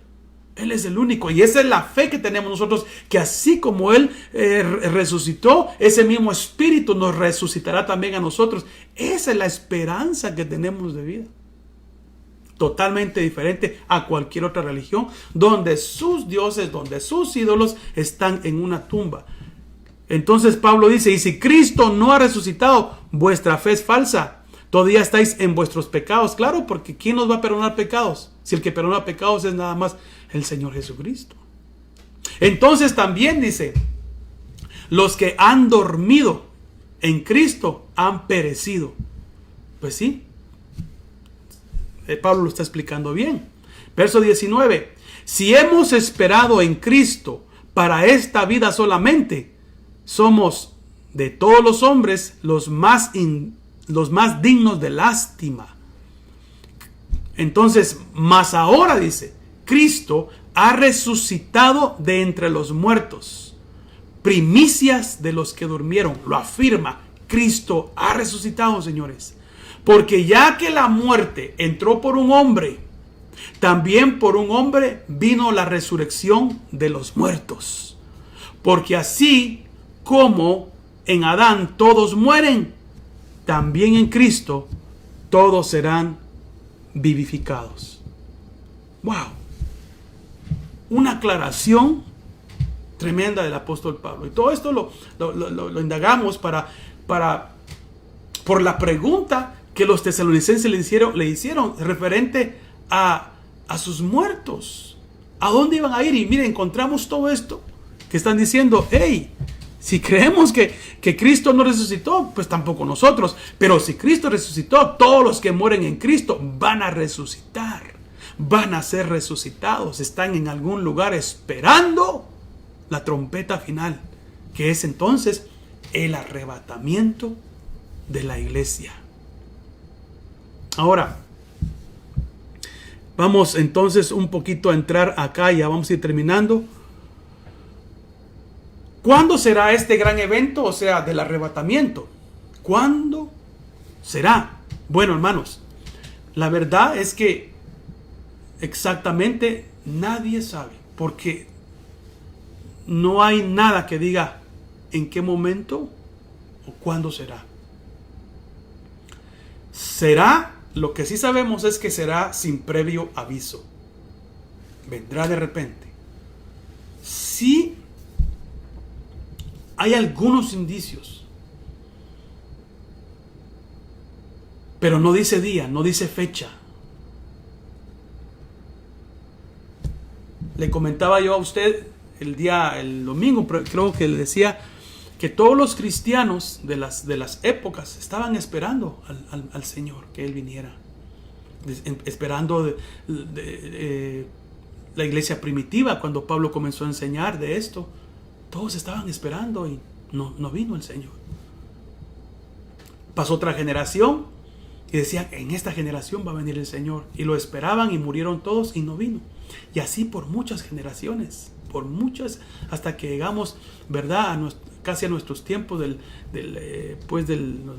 Él es el único, y esa es la fe que tenemos nosotros, que así como Él resucitó, ese mismo Espíritu nos resucitará también a nosotros. Esa es la esperanza que tenemos de vida. Totalmente diferente a cualquier otra religión, donde sus dioses, donde sus ídolos están en una tumba. Entonces Pablo dice, y si Cristo no ha resucitado, vuestra fe es falsa. Todavía estáis en vuestros pecados. Claro, porque ¿quién nos va a perdonar pecados? Si el que perdona pecados es nada más el Señor Jesucristo. Entonces también dice, los que han dormido en Cristo han perecido. Pues sí, Pablo lo está explicando bien. Verso 19, si hemos esperado en Cristo para esta vida solamente, somos de todos los hombres los más dignos de lástima. Entonces, más ahora dice, Cristo ha resucitado de entre los muertos, primicias de los que durmieron. Lo afirma, Cristo ha resucitado, señores. Porque ya que la muerte entró por un hombre, también por un hombre vino la resurrección de los muertos. Porque así como en Adán todos mueren, también en Cristo todos serán vivificados. ¡Wow! Una aclaración tremenda del apóstol Pablo. Y todo esto lo indagamos por la pregunta que los tesalonicenses le hicieron referente a sus muertos. ¿A dónde iban a ir? Y miren, encontramos todo esto que están diciendo, hey, si creemos que Cristo no resucitó, pues tampoco nosotros. Pero si Cristo resucitó, todos los que mueren en Cristo van a resucitar. Van a ser resucitados. Están en algún lugar esperando la trompeta final, que es entonces el arrebatamiento de la iglesia. Ahora, vamos entonces un poquito a entrar acá, ya vamos a ir terminando. ¿Cuándo será este gran evento? O sea, del arrebatamiento. ¿Cuándo será? Bueno, hermanos, la verdad es que exactamente nadie sabe, porque no hay nada que diga en qué momento o cuándo será. Será, lo que sí sabemos es que será sin previo aviso. Vendrá de repente. Sí, hay algunos indicios, pero no dice día, no dice fecha. Le comentaba yo a usted el domingo, creo que le decía que todos los cristianos de las épocas estaban esperando al Señor, que Él viniera. Esperando la iglesia primitiva, cuando Pablo comenzó a enseñar de esto. Todos estaban esperando y no vino el Señor. Pasó otra generación y decían, en esta generación va a venir el Señor. Y lo esperaban y murieron todos y no vino. Y así por muchas generaciones, por muchas, hasta que llegamos, ¿verdad?, casi a nuestros tiempos del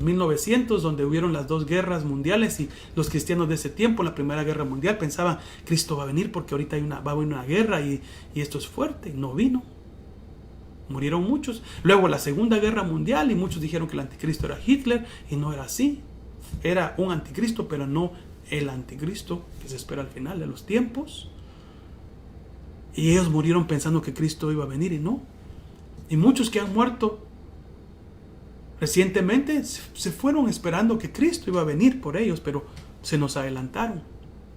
1900, donde hubieron las dos guerras mundiales, y los cristianos de ese tiempo, en la Primera Guerra Mundial, pensaban, Cristo va a venir porque ahorita va a haber una guerra y esto es fuerte. No vino. Murieron muchos. Luego la Segunda Guerra Mundial, y muchos dijeron que el anticristo era Hitler, y no era así. Era un anticristo, pero no el anticristo que se espera al final de los tiempos. Y ellos murieron pensando que Cristo iba a venir, y no. Y muchos que han muerto recientemente se fueron esperando que Cristo iba a venir por ellos, pero se nos adelantaron.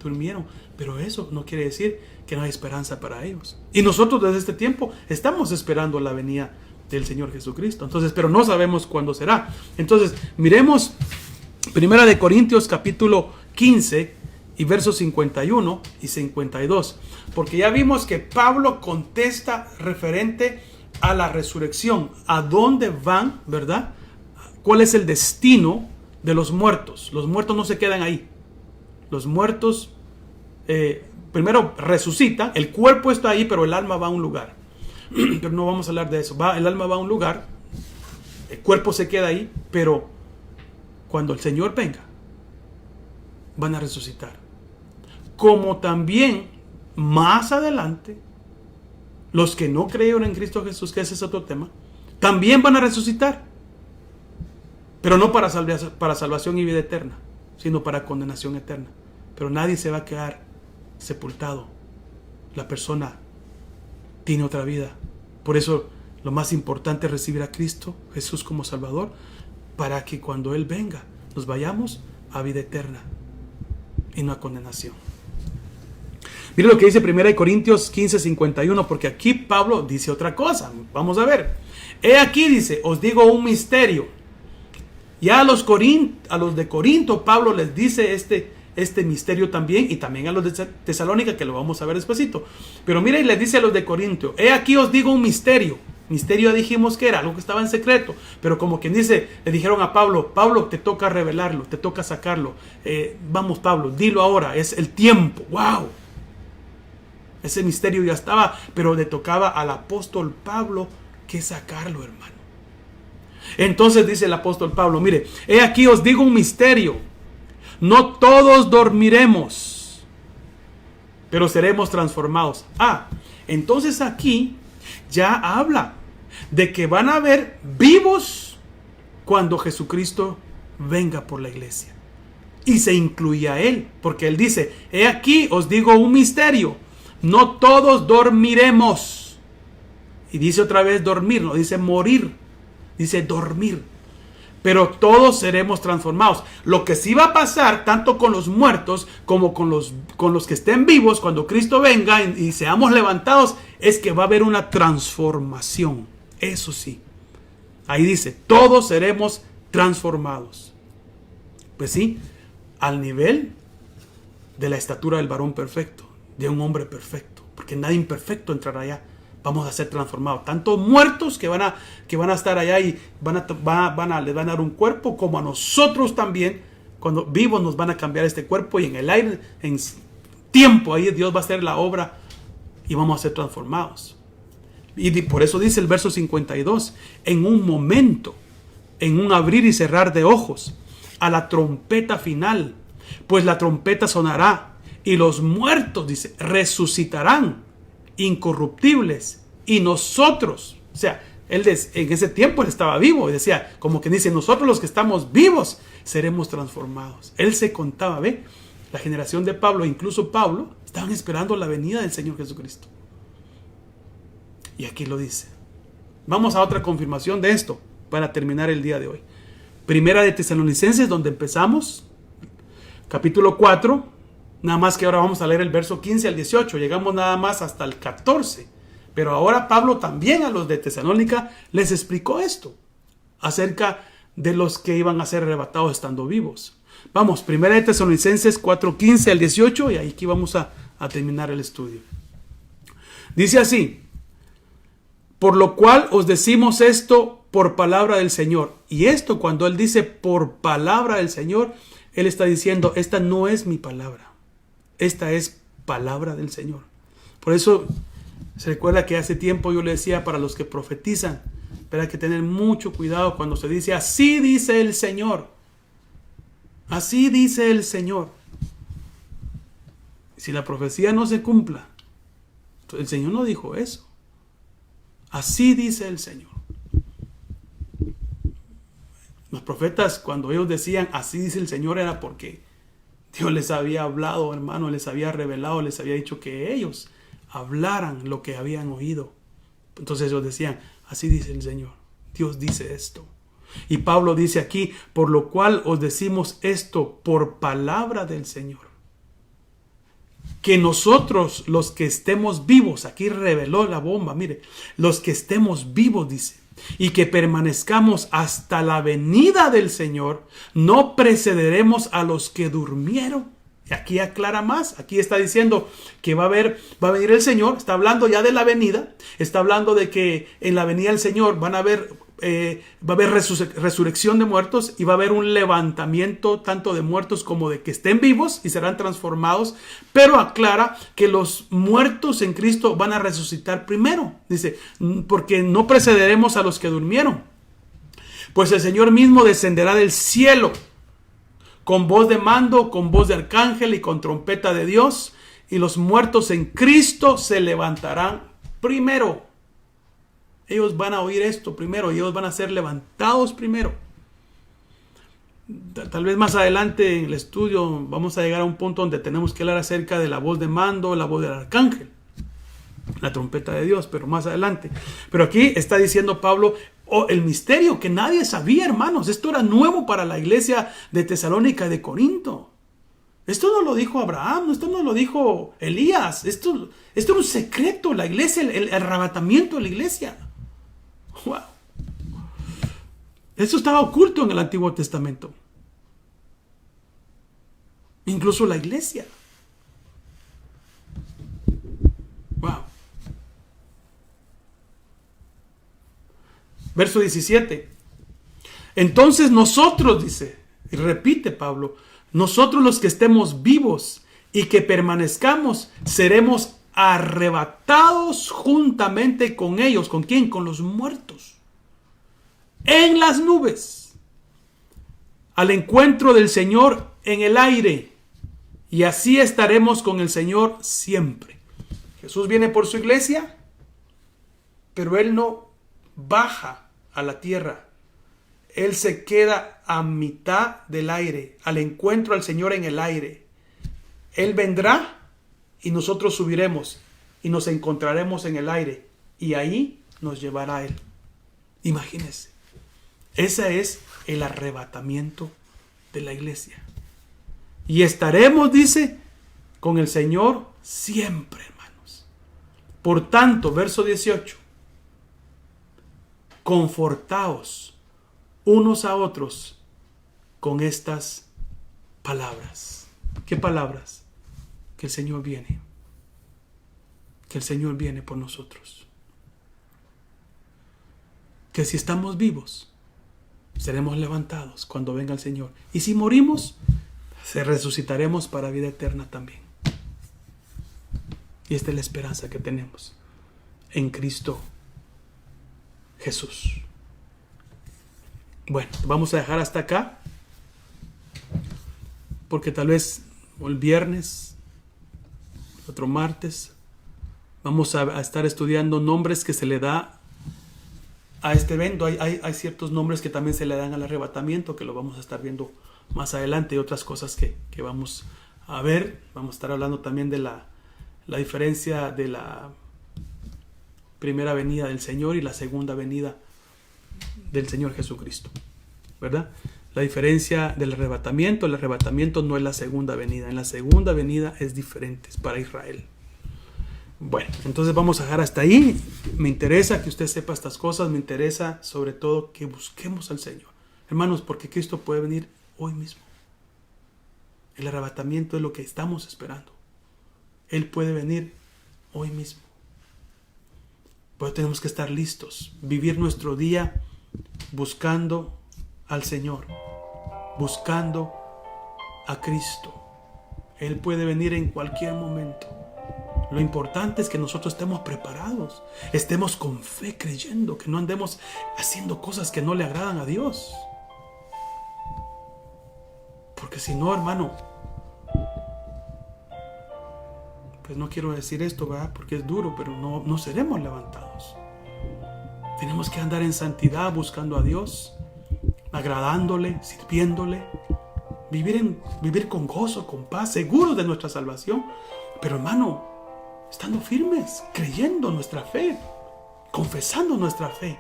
durmieron. Pero eso no quiere decir que no hay esperanza para ellos. Y nosotros desde este tiempo estamos esperando la venida del Señor Jesucristo. Entonces, pero no sabemos cuándo será. Entonces, miremos 1 Corintios capítulo 15 y versos 51 y 52. Porque ya vimos que Pablo contesta referente a la resurrección. ¿A dónde van, verdad? ¿Cuál es el destino de los muertos? Los muertos no se quedan ahí. Los muertos primero resucitan. El cuerpo está ahí, pero el alma va a un lugar. Pero no vamos a hablar de eso. El alma va a un lugar. El cuerpo se queda ahí, pero cuando el Señor venga, van a resucitar. Como también más adelante, los que no creyeron en Cristo Jesús, que ese es otro tema, también van a resucitar. Pero no para salvación y vida eterna, sino para condenación eterna. Pero nadie se va a quedar sepultado. La persona tiene otra vida. Por eso lo más importante es recibir a Cristo Jesús como Salvador, para que cuando Él venga nos vayamos a vida eterna y no a condenación. Mire lo que dice 1 Corintios 15, 51, porque aquí Pablo dice otra cosa. Vamos a ver. He aquí, dice, os digo un misterio. Ya a los de Corinto Pablo les dice este misterio también, y también a los de Tesalónica, que lo vamos a ver despacito. Pero mire, y les dice a los de Corinto, he aquí os digo un misterio. Misterio ya dijimos que era algo que estaba en secreto, pero como quien dice, le dijeron a Pablo, Pablo, te toca revelarlo, te toca sacarlo. Vamos, Pablo, dilo ahora, es el tiempo. ¡Wow! Ese misterio ya estaba, pero le tocaba al apóstol Pablo que sacarlo, hermano. Entonces dice el apóstol Pablo, mire, he aquí os digo un misterio. No todos dormiremos, pero seremos transformados. Entonces aquí ya habla de que van a haber vivos cuando Jesucristo venga por la iglesia. Y se incluye a Él, porque Él dice, he aquí os digo un misterio. No todos dormiremos. Y dice otra vez dormir, no dice morir, dice dormir. Pero todos seremos transformados. Lo que sí va a pasar, tanto con los muertos como con los que estén vivos, cuando Cristo venga y seamos levantados, es que va a haber una transformación. Eso sí. Ahí dice, todos seremos transformados. Pues sí, al nivel de la estatura del varón perfecto, de un hombre perfecto, porque nadie imperfecto entrará allá. Vamos a ser transformados, tanto muertos que van a estar allá y les van a dar un cuerpo, como a nosotros también, cuando vivos nos van a cambiar este cuerpo, y en el aire, en tiempo, ahí Dios va a hacer la obra y vamos a ser transformados. Y por eso dice el verso 52, en un momento, en un abrir y cerrar de ojos, a la trompeta final, pues la trompeta sonará, y los muertos, dice, resucitarán incorruptibles, y nosotros, o sea, él en ese tiempo él estaba vivo, y decía, como que dice, nosotros los que estamos vivos seremos transformados. Él se contaba, ¿ve? La generación de Pablo, incluso Pablo, estaban esperando la venida del Señor Jesucristo. Y aquí lo dice. Vamos a otra confirmación de esto para terminar el día de hoy. Primera de Tesalonicenses, donde empezamos, capítulo 4. Nada más que ahora vamos a leer el verso 15 al 18. Llegamos nada más hasta el 14. Pero ahora Pablo también a los de Tesalónica les explicó esto acerca de los que iban a ser arrebatados estando vivos. Vamos, primera de Tesalonicenses 4, 15 al 18, y aquí vamos a terminar el estudio. Dice así, por lo cual os decimos esto por palabra del Señor. Y esto, cuando él dice por palabra del Señor, él está diciendo, esta no es mi palabra. Esta es palabra del Señor. Por eso se recuerda que hace tiempo yo le decía, para los que profetizan, pero hay que tener mucho cuidado cuando se dice, así dice el Señor. Así dice el Señor. Si la profecía no se cumpla, el Señor no dijo eso. Así dice el Señor. Los profetas, cuando ellos decían, así dice el Señor, era porque Dios les había hablado, hermano, les había revelado, les había dicho que ellos hablaran lo que habían oído. Entonces ellos decían, así dice el Señor, Dios dice esto. Y Pablo dice aquí, por lo cual os decimos esto por palabra del Señor. que nosotros, los que estemos vivos, aquí reveló la bomba, mire, los que estemos vivos, dice, y que permanezcamos hasta la venida del Señor, no precederemos a los que durmieron. Y aquí aclara más, aquí está diciendo que va a venir el Señor, está hablando ya de la venida, está hablando de que en la venida del Señor va a haber resurrección de muertos y va a haber un levantamiento tanto de muertos como de que estén vivos y serán transformados, pero aclara que los muertos en Cristo van a resucitar primero, dice, porque no precederemos a los que durmieron, pues el Señor mismo descenderá del cielo con voz de mando, con voz de arcángel y con trompeta de Dios, y los muertos en Cristo se levantarán primero. Ellos van a oír esto primero y ellos van a ser levantados primero. Tal vez más adelante en el estudio vamos a llegar a un punto donde tenemos que hablar acerca de la voz de mando, la voz del arcángel, la trompeta de Dios, pero más adelante. Pero aquí está diciendo Pablo, el misterio que nadie sabía, hermanos. Esto era nuevo para la iglesia de Tesalónica y de Corinto. Esto no lo dijo Abraham, esto no lo dijo Elías. Esto era un secreto, la iglesia, el arrebatamiento de la iglesia. Wow. Eso estaba oculto en el Antiguo Testamento. Incluso la iglesia. Wow. Verso 17. Entonces nosotros, dice, y repite Pablo, nosotros los que estemos vivos y que permanezcamos, seremos arrebatados juntamente con ellos. ¿Con quién? Con los muertos. En las nubes. Al encuentro del Señor en el aire. Y así estaremos con el Señor siempre. Jesús viene por su iglesia, pero Él no baja a la tierra. Él se queda a mitad del aire, al encuentro al Señor en el aire. Él vendrá y nosotros subiremos y nos encontraremos en el aire y ahí nos llevará Él. Imagínense, ese es el arrebatamiento de la iglesia. Y estaremos, dice, con el Señor siempre, hermanos. Por tanto, verso 18, confortaos unos a otros con estas palabras. ¿Qué palabras? Que el Señor viene. Que el Señor viene por nosotros. Que si estamos vivos, seremos levantados cuando venga el Señor. Y si morimos, resucitaremos para vida eterna también. Y esta es la esperanza que tenemos en Cristo Jesús. Bueno, vamos a dejar hasta acá, porque tal vez el viernes, otro martes, vamos a estar estudiando nombres que se le da a este evento. Hay ciertos nombres que también se le dan al arrebatamiento, que lo vamos a estar viendo más adelante, y otras cosas que vamos a ver. Vamos a estar hablando también de la diferencia de la primera venida del Señor y la segunda venida del Señor Jesucristo, ¿verdad? La diferencia del arrebatamiento. El arrebatamiento no es la segunda venida. En la segunda venida es diferente, es para Israel. Bueno, entonces vamos a dejar hasta ahí. Me interesa que usted sepa estas cosas. Me interesa sobre todo que busquemos al Señor, hermanos, porque Cristo puede venir hoy mismo. El arrebatamiento es lo que estamos esperando. Él puede venir hoy mismo. Pero tenemos que estar listos, vivir nuestro día buscando al Señor, buscando a Cristo. Él puede venir en cualquier momento. Lo importante es que nosotros estemos preparados, estemos con fe creyendo, que no andemos haciendo cosas que no le agradan a Dios. Porque si no, hermano, pues no quiero decir esto, ¿verdad? Porque es duro, pero no seremos levantados. Tenemos que andar en santidad, buscando a Dios, agradándole, sirviéndole, vivir con gozo, con paz, seguros de nuestra salvación. Pero hermano, estando firmes, creyendo nuestra fe, confesando nuestra fe.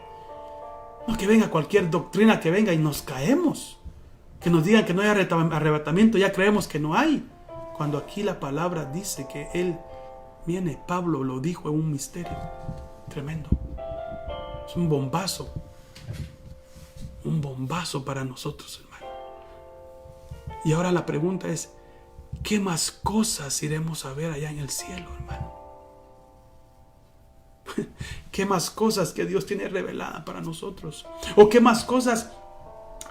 No que venga cualquier doctrina que venga y nos caemos. Que nos digan que no hay arrebatamiento, ya creemos que no hay. cuando aquí la palabra dice que Él viene. Pablo lo dijo en un misterio tremendo. Es un bombazo para nosotros, hermano. Y ahora la pregunta es, ¿qué más cosas iremos a ver allá en el cielo, hermano? ¿Qué más cosas que Dios tiene revelada para nosotros? ¿O qué más cosas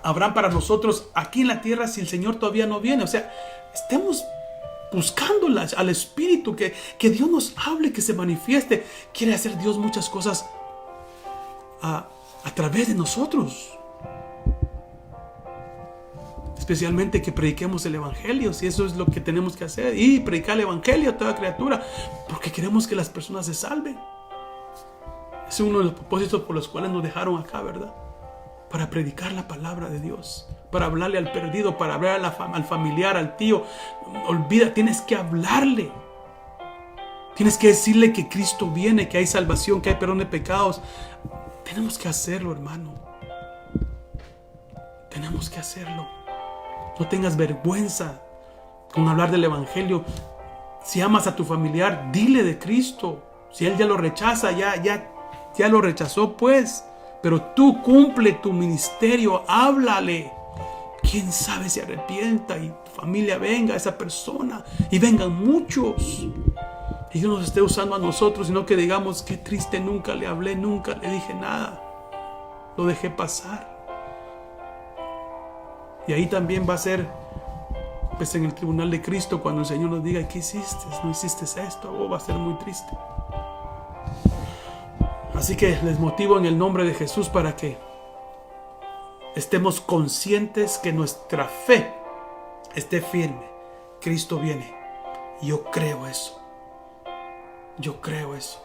habrán para nosotros aquí en la tierra si el Señor todavía no viene? O sea, estemos buscando al Espíritu, que Dios nos hable, que se manifieste. Quiere hacer Dios muchas cosas a través de nosotros. Especialmente que prediquemos el Evangelio, si eso es lo que tenemos que hacer, y predicar el Evangelio a toda criatura, porque queremos que las personas se salven. Es uno de los propósitos por los cuales nos dejaron acá, ¿verdad? Para predicar la palabra de Dios, para hablarle al perdido, para hablar al familiar, al tío. Olvida, tienes que hablarle. Tienes que decirle que Cristo viene, que hay salvación, que hay perdón de pecados. Tenemos que hacerlo, hermano. Tenemos que hacerlo. No tengas vergüenza con hablar del Evangelio. Si amas a tu familiar, dile de Cristo. Si él ya lo rechaza, ya lo rechazó, pues. Pero tú cumple tu ministerio, háblale. Quién sabe si arrepienta y tu familia venga a esa persona y vengan muchos. Y Dios nos esté usando a nosotros, sino que digamos, qué triste, nunca le hablé, nunca le dije nada. Lo dejé pasar. Y ahí también va a ser, pues, en el tribunal de Cristo, cuando el Señor nos diga, ¿qué hiciste? ¿No hiciste esto? Oh, va a ser muy triste. Así que les motivo en el nombre de Jesús para que estemos conscientes que nuestra fe esté firme. Cristo viene. Y yo creo eso. Yo creo eso.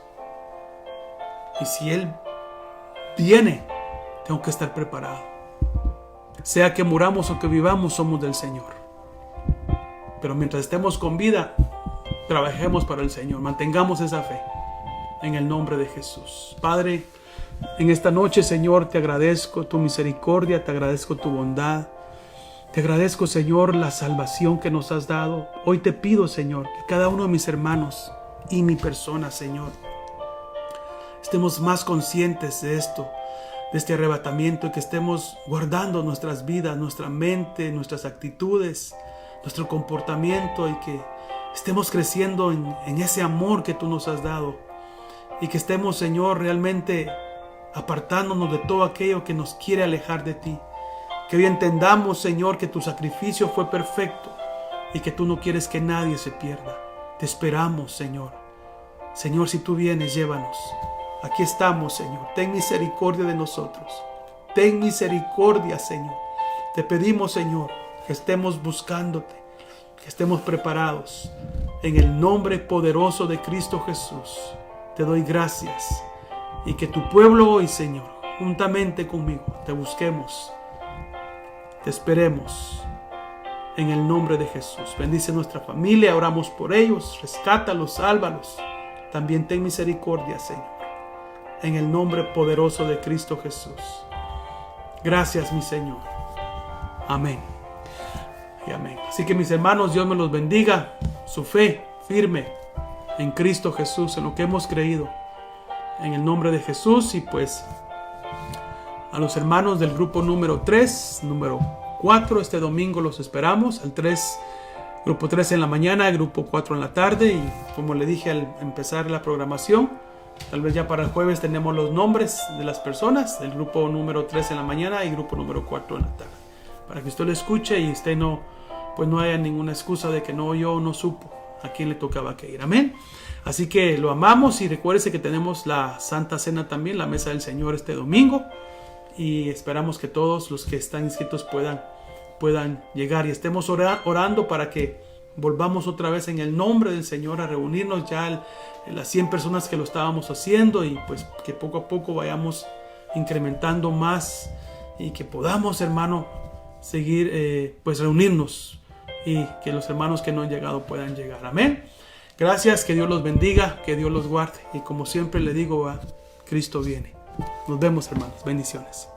Y si Él viene, tengo que estar preparado. Sea que muramos o que vivamos, somos del Señor. Pero mientras estemos con vida, trabajemos para el Señor. Mantengamos esa fe. En el nombre de Jesús. Padre, en esta noche, Señor, te agradezco tu misericordia, te agradezco tu bondad. Te agradezco, Señor, la salvación que nos has dado. Hoy te pido, Señor, que cada uno de mis hermanos y mi persona, Señor, estemos más conscientes de esto, de este arrebatamiento, y que estemos guardando nuestras vidas, nuestra mente, nuestras actitudes, nuestro comportamiento, y que estemos creciendo en ese amor que tú nos has dado, y que estemos, Señor, realmente apartándonos de todo aquello que nos quiere alejar de ti. Que hoy entendamos, Señor, que tu sacrificio fue perfecto y que tú no quieres que nadie se pierda. Te esperamos, Señor. Señor, si tú vienes, llévanos. Aquí estamos, Señor. Ten misericordia de nosotros. Ten misericordia, Señor. Te pedimos, Señor, que estemos buscándote, que estemos preparados. En el nombre poderoso de Cristo Jesús, te doy gracias. Y que tu pueblo hoy, Señor, juntamente conmigo, te busquemos, te esperemos. En el nombre de Jesús. Bendice nuestra familia, oramos por ellos, rescátalos, sálvalos. También ten misericordia, Señor. En el nombre poderoso de Cristo Jesús. Gracias, mi Señor. Amén. Y amén. Así que, mis hermanos, Dios me los bendiga. Su fe firme en Cristo Jesús, en lo que hemos creído. En el nombre de Jesús. Y pues a los hermanos del grupo número 3, número 4, este domingo los esperamos. Al 3, grupo 3 en la mañana, grupo 4 en la tarde. Y como le dije al empezar la programación, tal vez ya para el jueves tenemos los nombres de las personas del grupo número 3 en la mañana y grupo número 4 en la tarde, para que usted lo escuche y usted no haya ninguna excusa de que yo no supo a quién le tocaba que ir. Amén. Así que lo amamos, y recuérdese que tenemos la Santa Cena también, la Mesa del Señor, este domingo, y esperamos que todos los que están inscritos puedan llegar, y estemos orando para que volvamos otra vez en el nombre del Señor a reunirnos, ya las 100 personas que lo estábamos haciendo, y pues que poco a poco vayamos incrementando más, y que podamos, hermano, seguir pues reunirnos, y que los hermanos que no han llegado puedan llegar. Amén. Gracias, que Dios los bendiga, que Dios los guarde, y como siempre le digo, Cristo viene. Nos vemos, hermanos. Bendiciones.